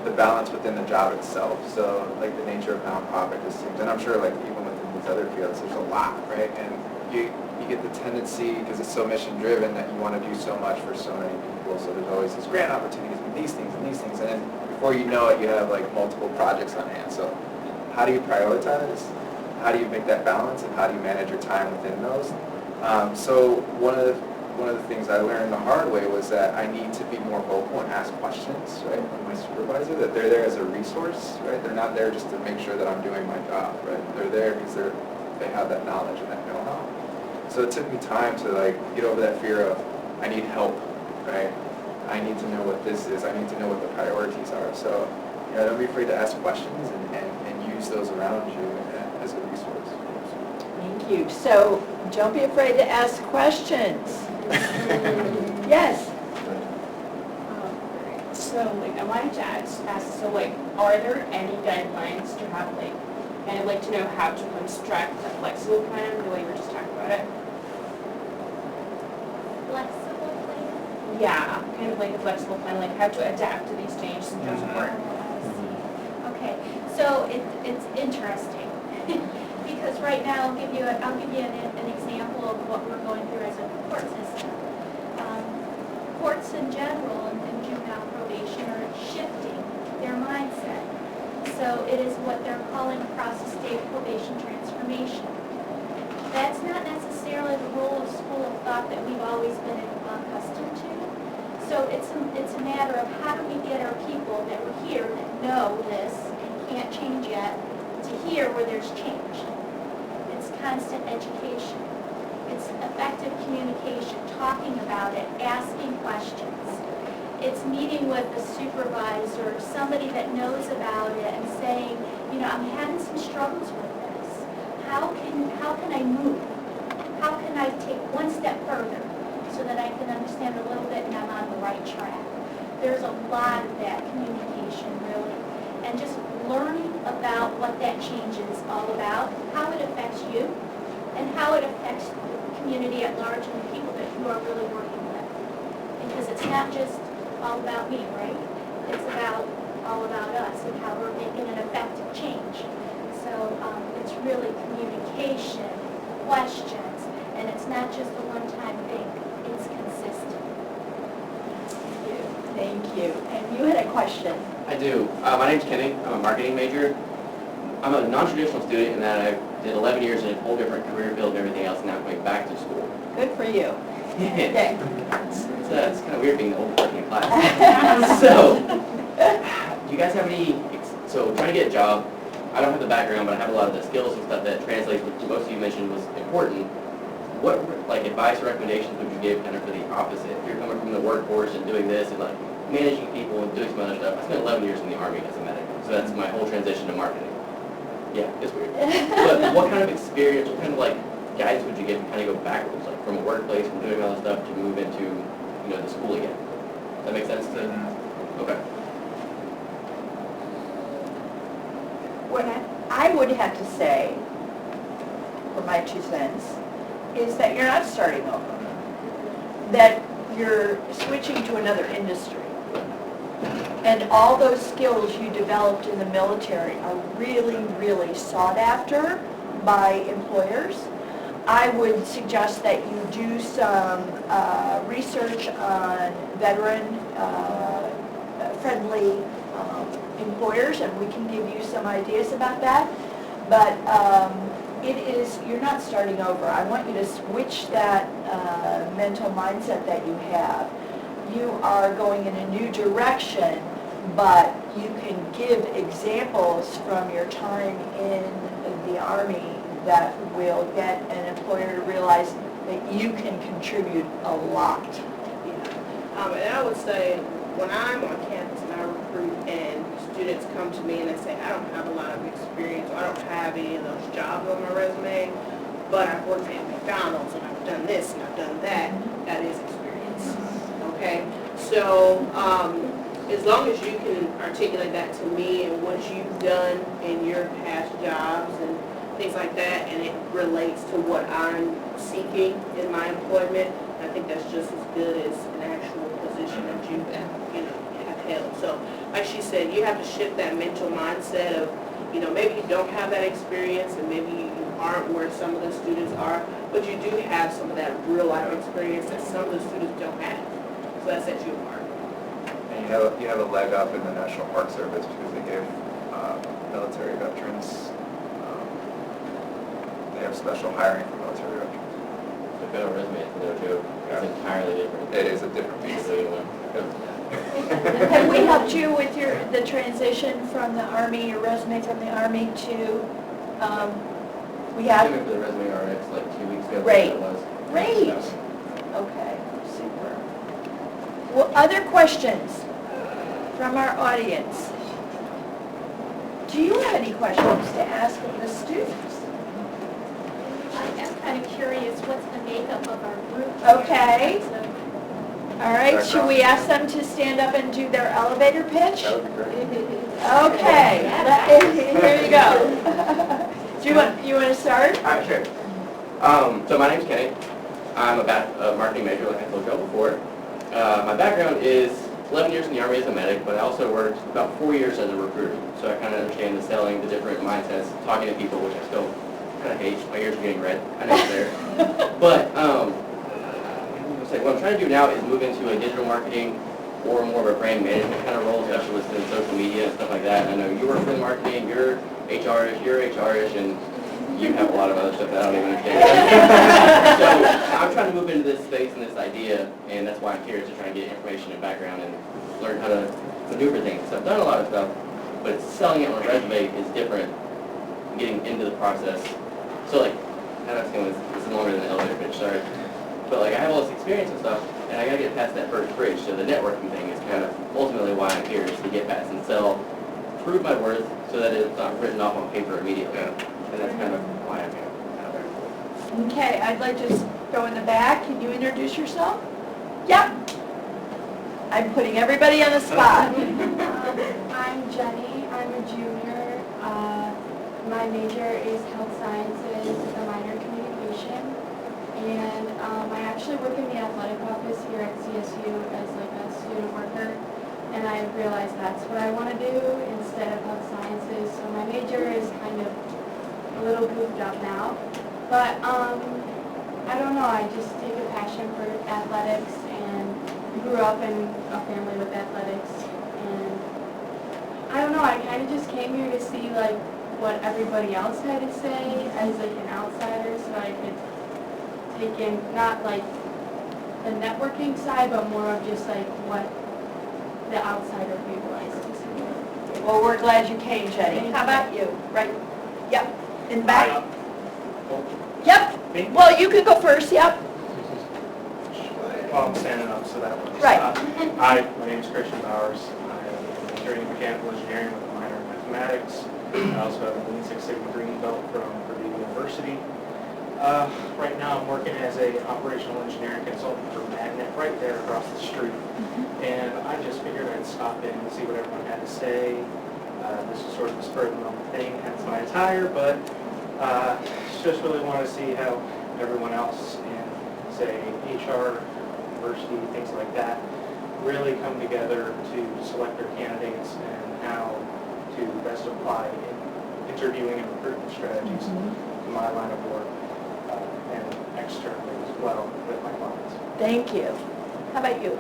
the balance within the job itself. So like the nature of nonprofit just seems, and I'm sure like even within these other fields, there's a lot, right? And you get the tendency, because it's so mission-driven, that you want to do so much for so many people. So there's always these grant opportunities and these things, and then before you know it, you have like multiple projects on hand. So how do you prioritize? How do you make that balance, and how do you manage your time within those? So one of the things I learned the hard way was that I need to be more vocal and ask questions, right, of my supervisor, that they're there as a resource, right? They're not there just to make sure that I'm doing my job, right? They're there because they have that knowledge and that know-how. So it took me time to like get over that fear of, I need help, right? I need to know what this is. I need to know what the priorities are. So, don't be afraid to ask questions and use those around you as a resource. Thank you. So don't be afraid to ask questions. Yes. So, I wanted to ask, are there any guidelines to have, to know how to construct a flexible plan, the way we were just talking about it? Flexible plan? Yeah, kind of like a flexible plan, like how to adapt to these changes in terms of work. Okay, so it's interesting, because right now I'll give you an example of what we're going through as a court system. Courts in general and juvenile probation are shifting their mindset. So it is what they're calling across the state probation transformation. That's not necessarily the rule of school of thought that we've always been accustomed to. So it's a matter of how do we get our people that were here that know this and can't change yet to here where there's change. It's constant education. It's effective communication, talking about it, asking questions. It's meeting with a supervisor, somebody that knows about it, and saying, I'm having some struggles with this. How can I move? How can I take one step further so that I can understand a little bit and I'm on the right track? There's a lot of that communication, really. And just learning about what that change is all about, how it affects you, and how it affects the community at large and the people that you are really working with. Because it's not just all about me, right? It's all about us and how we're making an effective change. So it's really communication, questions, and it's not just a one-time thing. It's consistent. Thank you. And you had a question. I do. My name's Kenny. I'm a marketing major. I'm a non-traditional student in that I did 11 years in a whole different career field and everything else, and now I'm going back to school. Good for you. Okay. It's kind of weird being the old person in class. So, do you guys have any, so trying to get a job, I don't have the background, but I have a lot of the skills and stuff that translates, which most of you mentioned was important. What, advice or recommendations would you give kind of for the opposite? If you're coming from the workforce and doing this, and managing people and doing some other stuff. I spent 11 years in the Army as a medic, so that's my whole transition to marketing. Yeah, it's weird. But what kind of experience, what kind of like guidance would you give to kind of go backwards, like from a workplace, from doing all this stuff to move into, you know, the school again? Does that make sense to? Okay. What I would have to say, for my 2 cents, is that you're not starting over. That you're switching to another industry. And all those skills you developed in the military are really, really sought after by employers. I would suggest that you do some research on veteran-friendly employers, and we can give you some ideas about that. But you're not starting over. I want you to switch that mental mindset that you have. You are going in a new direction, but you can give examples from your time in the Army that will get an employer to realize that you can contribute a lot. And I would say, when I'm on campus and I recruit and students come to me and they say, I don't have a lot of experience, or I don't have any of those jobs on my resume, but I've worked at McDonald's and I've done this and I've done that, that is experience. Okay? So, as long as you can articulate that to me and what you've done in your past jobs and things like that, and it relates to what I'm seeking in my employment, I think that's just as good as an actual position that you have held. So, like she said, you have to shift that mental mindset of, maybe you don't have that experience and maybe you aren't where some of the students are, but you do have some of that real life experience that some of the students don't have. So that sets you apart. And you have a leg up in the National Park Service because they give military veterans, they have special hiring for military veterans. The federal resume is no joke. It's entirely different. It is a different beast. Have we helped you with the transition from the Army, your resume from the Army to, we I have? came in for the resume RX like 2 weeks ago. Great. That was. Great. Okay, super. Well, other questions from our audience? Do you have any questions to ask of the students? I'm kind of curious, what's the makeup of our group? Okay. So, All right, should we ask them to stand up and do their elevator pitch? That would be great. Okay, here you go. Do you want to start? All right, sure. So my name's Kenny. I'm a marketing major, like I told you all before. My background is 11 years in the Army as a medic, but I also worked about 4 years as a recruiter. So I kind of understand the selling, the different mindsets, talking to people, which I still kind of hate. My ears are getting red. I know it's there. But what I'm trying to do now is move into a digital marketing or more of a brand management kind of role, especially in social media and stuff like that. And I know you work for the marketing, you're HR-ish, and you have a lot of other stuff that I don't even understand. So I'm trying to move into this space and this idea, and that's why I'm here, to try and get information and background and learn how to maneuver things. So I've done a lot of stuff, but selling it on a resume is different, getting into the process. So like, this is longer than the elevator pitch, sorry. But like, I have all this experience and stuff, and I gotta get past that first bridge. So the networking thing is kind of ultimately why I'm here, is to get past and sell, prove my worth, so that it's not written off on paper immediately. And that's kind of why I'm here. Okay, I'd like to go in the back. Can you introduce yourself? Yep. I'm putting everybody on the spot. I'm Jenny. I'm a junior. My major is health sciences, a minor communication. And I actually work in the athletic office here at CSU as like a student worker. And I realized that's what I want to do instead of health sciences. So my major is kind of a little goofed up now. But I don't know, I just take a passion for athletics and grew up in a family with athletics. And I don't know, I kind of just came here to see like what everybody else had to say as like an outsider, so I could take in not like the networking side, but more of just like what the outsider view was. Well, we're glad you came, Jenny. How about you? Right? Yep. In the back? Yep. Well, you can go first, yep. Well, I'm standing up, so that works. Right. Hi, my name is Christian Bowers. I am majoring in mechanical engineering with a minor in mathematics. I also have a Lean Six Sigma Green Belt from Purdue University. Right now, I'm working as a operational engineering consultant for Magnet right there across the street. And I just figured I'd stop in and see what everyone had to say. This is sort of a spur of the moment thing, hence my attire, but just really want to see how everyone else in, say, HR, university, things like that, really come together to select their candidates and how to best apply interviewing and recruitment strategies to my line of work and externally as well with my clients. Thank you. How about you?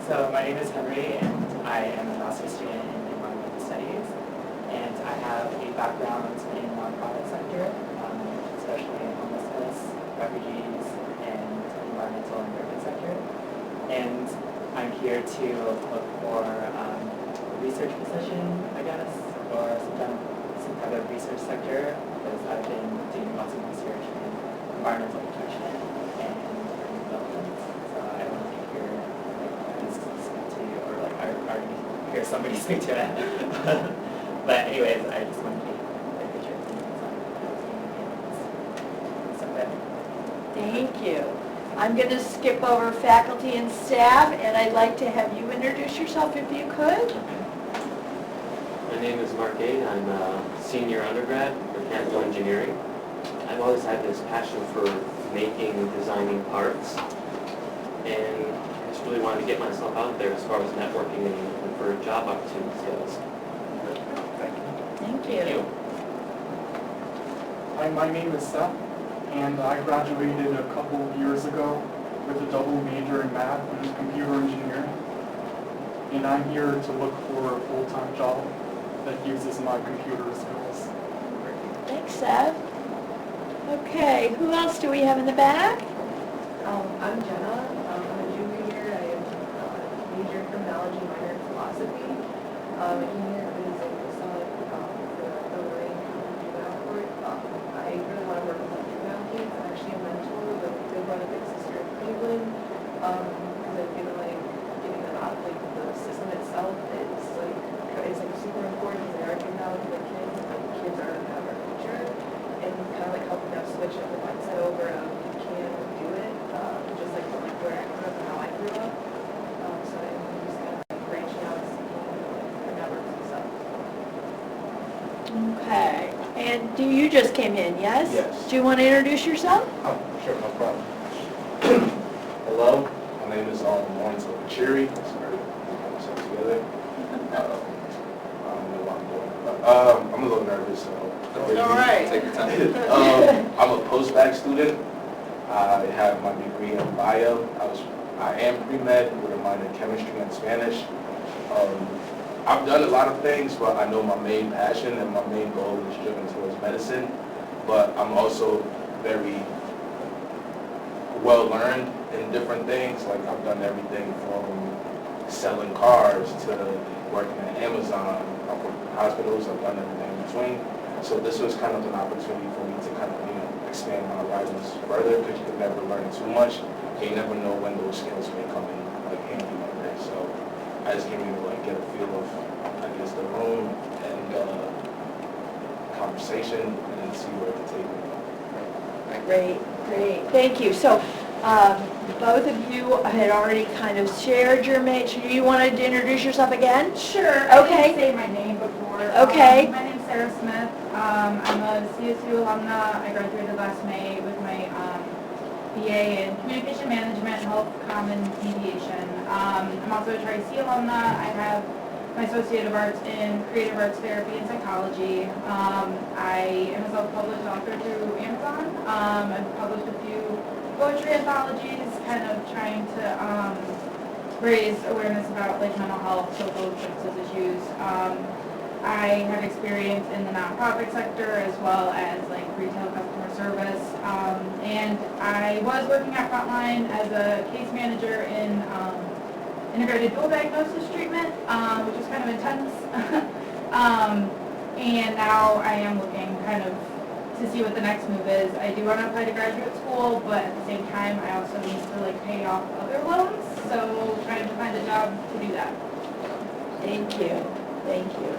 So my name is Henry, and I am a master's student in environmental studies, and I have a background in the nonprofit sector, especially in homelessness, refugees, and environmental and urban sector. And I'm here to look for a research position, I guess, or some kind of research sector, because I've been doing lots of research in environmental protection and urban development. So I don't know if you're speak to you, or like I hear somebody speak to it. But anyways, I just want to be interested in something. Thank you. I'm going to skip over faculty and staff, and I'd like to have you introduce yourself if you could. My name is Mark Gade. I'm a senior undergrad in mechanical engineering. I've always had this passion for making and designing parts, and I just really wanted to get myself out there as far as networking and for job opportunities. Thank Thank you. Hi, my name is Seth, and I graduated a couple of years ago with a double major in math and computer engineering. And I'm here to look for a full-time job that uses my computer skills. Thanks, Seth. Okay, who else do we have in the back? I'm Jenna. I'm a junior here. I am major in criminology, minor in philosophy. Here is a facade for the Lorain juvenile court. I really want to work with the juvenile kids. I'm actually a mentor with the brother and sister in Cleveland. Because I feel like getting them out, like the system itself is like super important. They are getting out to the kids. Like kids are our future, and kind of like helping them switch up the mindset over of you can do it, just like where I grew up and how I grew up. So I'm just kind of like branching out and seeing the networks and stuff. Okay, and you just came in, yes? Yes. Do you want to introduce yourself? Oh, sure, no problem. Hello, my name is Lawrence Okachiri. Sorry, we got ourselves together. I don't know what I'm doing. I'm a little nervous, so. All right. Take your time. I'm a post-bac student. I have my degree in bio. I am pre-med with a minor in chemistry and Spanish. I've done a lot of things, but I know my main passion and my main goal is driven towards medicine. But I'm also very well learned in different things. Like I've done everything from selling cars to working at Amazon. I've worked in hospitals. I've done everything in between. So this was kind of an opportunity for me to kind of, expand my horizons further, because you can never learn too much. And you never know when those skills may come in handy one day. So I just came here to get a feel of, I guess, the room and conversation, and then see where it can take me. Great, great. Thank you. So both of you had already kind of shared your major. You wanted to introduce yourself again? Sure. Okay. I didn't say my name before. Okay. My name's Sarah Smith. I'm a CSU alumna. I graduated last May with my BA in Communication Management, Health, Commons, Mediation. I'm also a Tri-C alumna. I have my Associate of Arts in Creative Arts Therapy and Psychology. I am a self-published author through Amazon. I've published a few poetry anthologies, kind of trying to raise awareness about mental health, social justice issues. I have experience in the nonprofit sector as well as retail customer service. And I was working at Frontline as a case manager in integrated dual diagnosis treatment, which was kind of intense. And now I am looking kind of to to see what the next move is. I do want to apply to graduate school, but at the same time, I also need to like pay off other loans, so trying to find a job to do that. Thank you, thank you.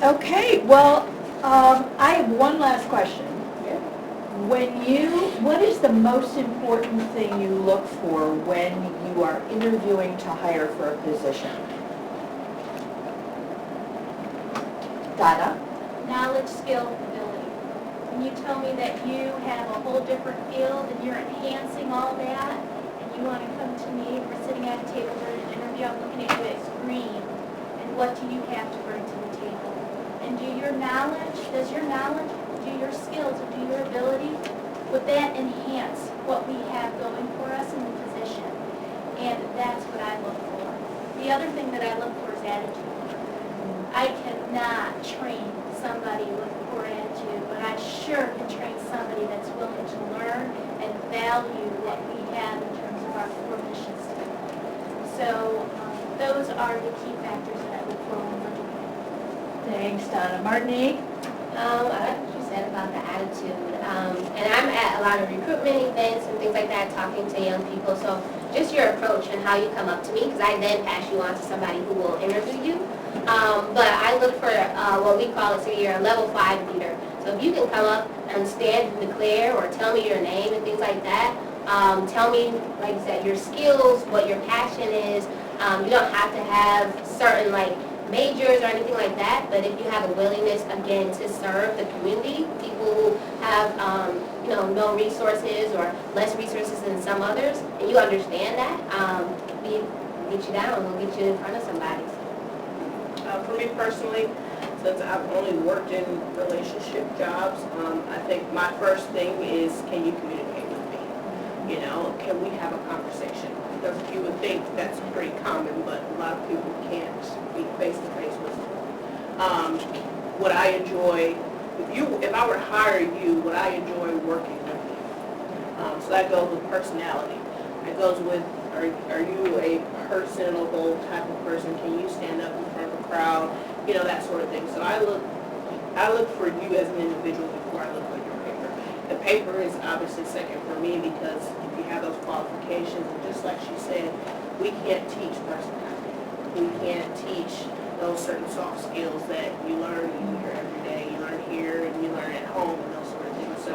Okay, well, I have one last question. What is the most important thing you look for when you are interviewing to hire for a position? Donna? Knowledge, skill, ability. When you tell me that you have a whole different field and you're enhancing all that, and you want to come to me, we're sitting at a table for an interview, I'm looking at you as green, and what do you have to bring to the table? And does your knowledge, do your skills, or do your ability, would that enhance what we have going for us in the position? And that's what I look for. The other thing that I look for is attitude. I cannot train somebody with poor attitude, but I sure can train somebody that's willing to learn and value what we have in terms of our core mission statement. So those are the key factors that I look for when we're doing it. Thanks, Donna. Martinique? I like what you said about the attitude. And I'm at a lot of recruitment events and things like that, talking to young people. So just your approach and how you come up to me, because I then pass you on to somebody who will interview you. But I look for what we call it here a level 5 leader. So if you can come up and stand and declare or tell me your name and things like that, tell me, like you said, your skills, what your passion is. You don't have to have certain majors or anything like that, but if you have a willingness, again, to serve the community, people who have, no resources or less resources than some others, and you understand that, we'll get you down, we'll get you in front of somebody. For me personally, since I've only worked in relationship jobs, I think my first thing is, can you communicate with me? Can we have a conversation? Because you would think that's pretty common, but a lot of people can't be face-to-face with you. What I enjoy, if I were to hire you, would I enjoy working with you? So that goes with personality. It goes with, are you a personable type of person? Can you stand up in front of a crowd? That sort of thing. So I look for you as an individual before I look for your paper. The paper is obviously second for me because if you have those qualifications, and just like she said, we can't teach personality. We can't teach those certain soft skills that you learn here every day, you learn here, and you learn at home, and those sort of things. So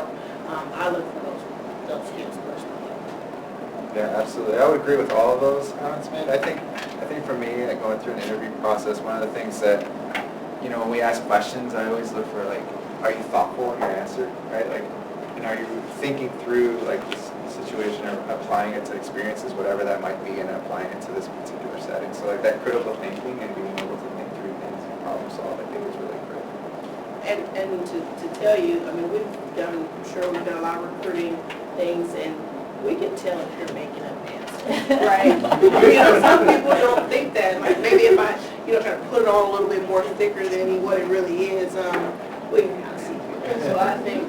I look for those skills personally. Yeah, absolutely. I would agree with all of those comments made. I think for me, going through an interview process, one of the things that, when we ask questions, I always look for, are you thoughtful in your answer, right? Are you thinking through, this situation or applying it to experiences, whatever that might be, and applying it to this particular setting. So, that critical thinking and being able to think through things and problem solve, I think is really great. And to tell you, I'm sure we've done a lot of recruiting things, and we can tell if you're making up answers, right? Some people don't think that. Maybe if I, kind of put it on a little bit more thicker than what it really is, we can kind of see through that.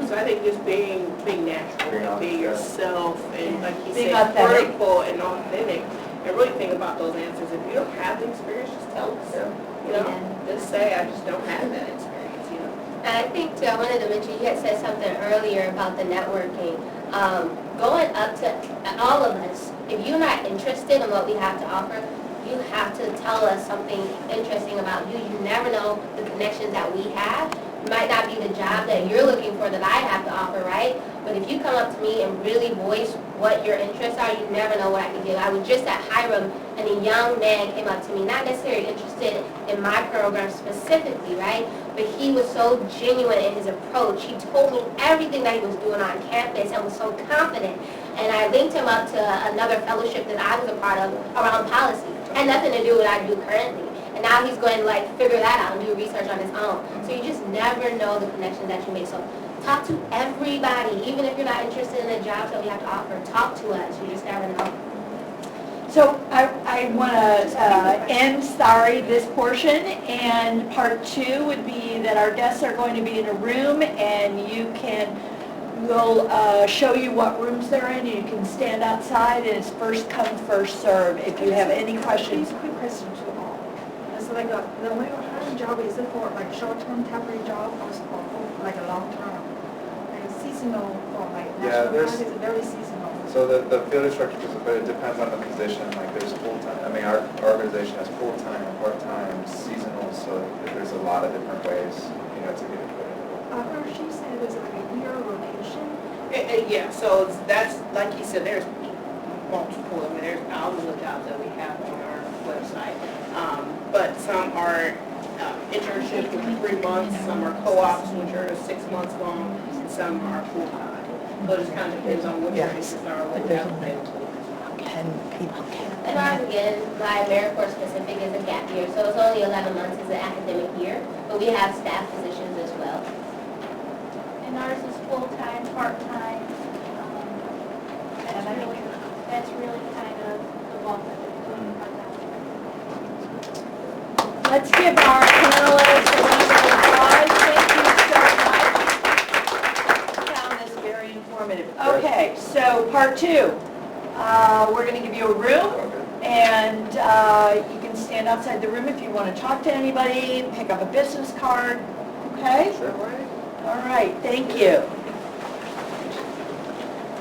So I think just being natural, and being yourself, and like you said, vertical and authentic, and really think about those answers. If you don't have the experience, just tell us. Just say, I just don't have that experience. And I think, too, I wanted to mention, you had said something earlier about the networking. Going up to all of us, if you're not interested in what we have to offer, you have to tell us something interesting about you. You never know the connections that we have. It might not be the job that you're looking for that I have to offer, right? But if you come up to me and really voice what your interests are, you never know what I can do. I was just at Hiram, and a young man came up to me, not necessarily interested in my program specifically, right? But he was so genuine in his approach. He told me everything that he was doing on campus and was so confident. And I linked him up to another fellowship that I was a part of around policy. Had nothing to do with what I do currently. And now he's going to figure that out and do research on his own. So you just never know the connections that you make. So talk to everybody, even if you're not interested in the jobs that we have to offer. Talk to us. You just never know. So I want to end, this portion, and part 2 would be that our guests are going to be in a room, and we'll show you what rooms they're in. You can stand outside, and it's first come, first serve. If you have any questions. Quick question to all. As the like the way you're hiring job, is it for like short-term temporary job or for like a long-term? Like seasonal for like Yeah, national there's- park is very seasonal. So the field instructor, but it depends on the position, like there's full-time, I mean, our organization has full-time, part-time, seasonal, so there's a lot of different ways, you know, to get it put in. Or she said it's like a year rotation. Yeah, so that's, like you said, there's multiple, I mean, there's thousands of jobs that we have on our website. But some are internships, which are 3 months, some are co-ops, which are 6 months long, and some are full-time. So it just kind of depends on which races are, what they have available. And ours, again, my AmeriCorps specific is a gap year, so it's only 11 months as an academic year, but we have staff positions as well. And ours is full-time, part-time. That's really kind of the bulk of it. Let's give our panelists a round of applause. Thank you so much. I found this very informative. Okay, so part 2. We're going to give you a room, and you can stand outside the room if you want to talk to anybody, pick up a business card, okay? Sure. All right, thank you.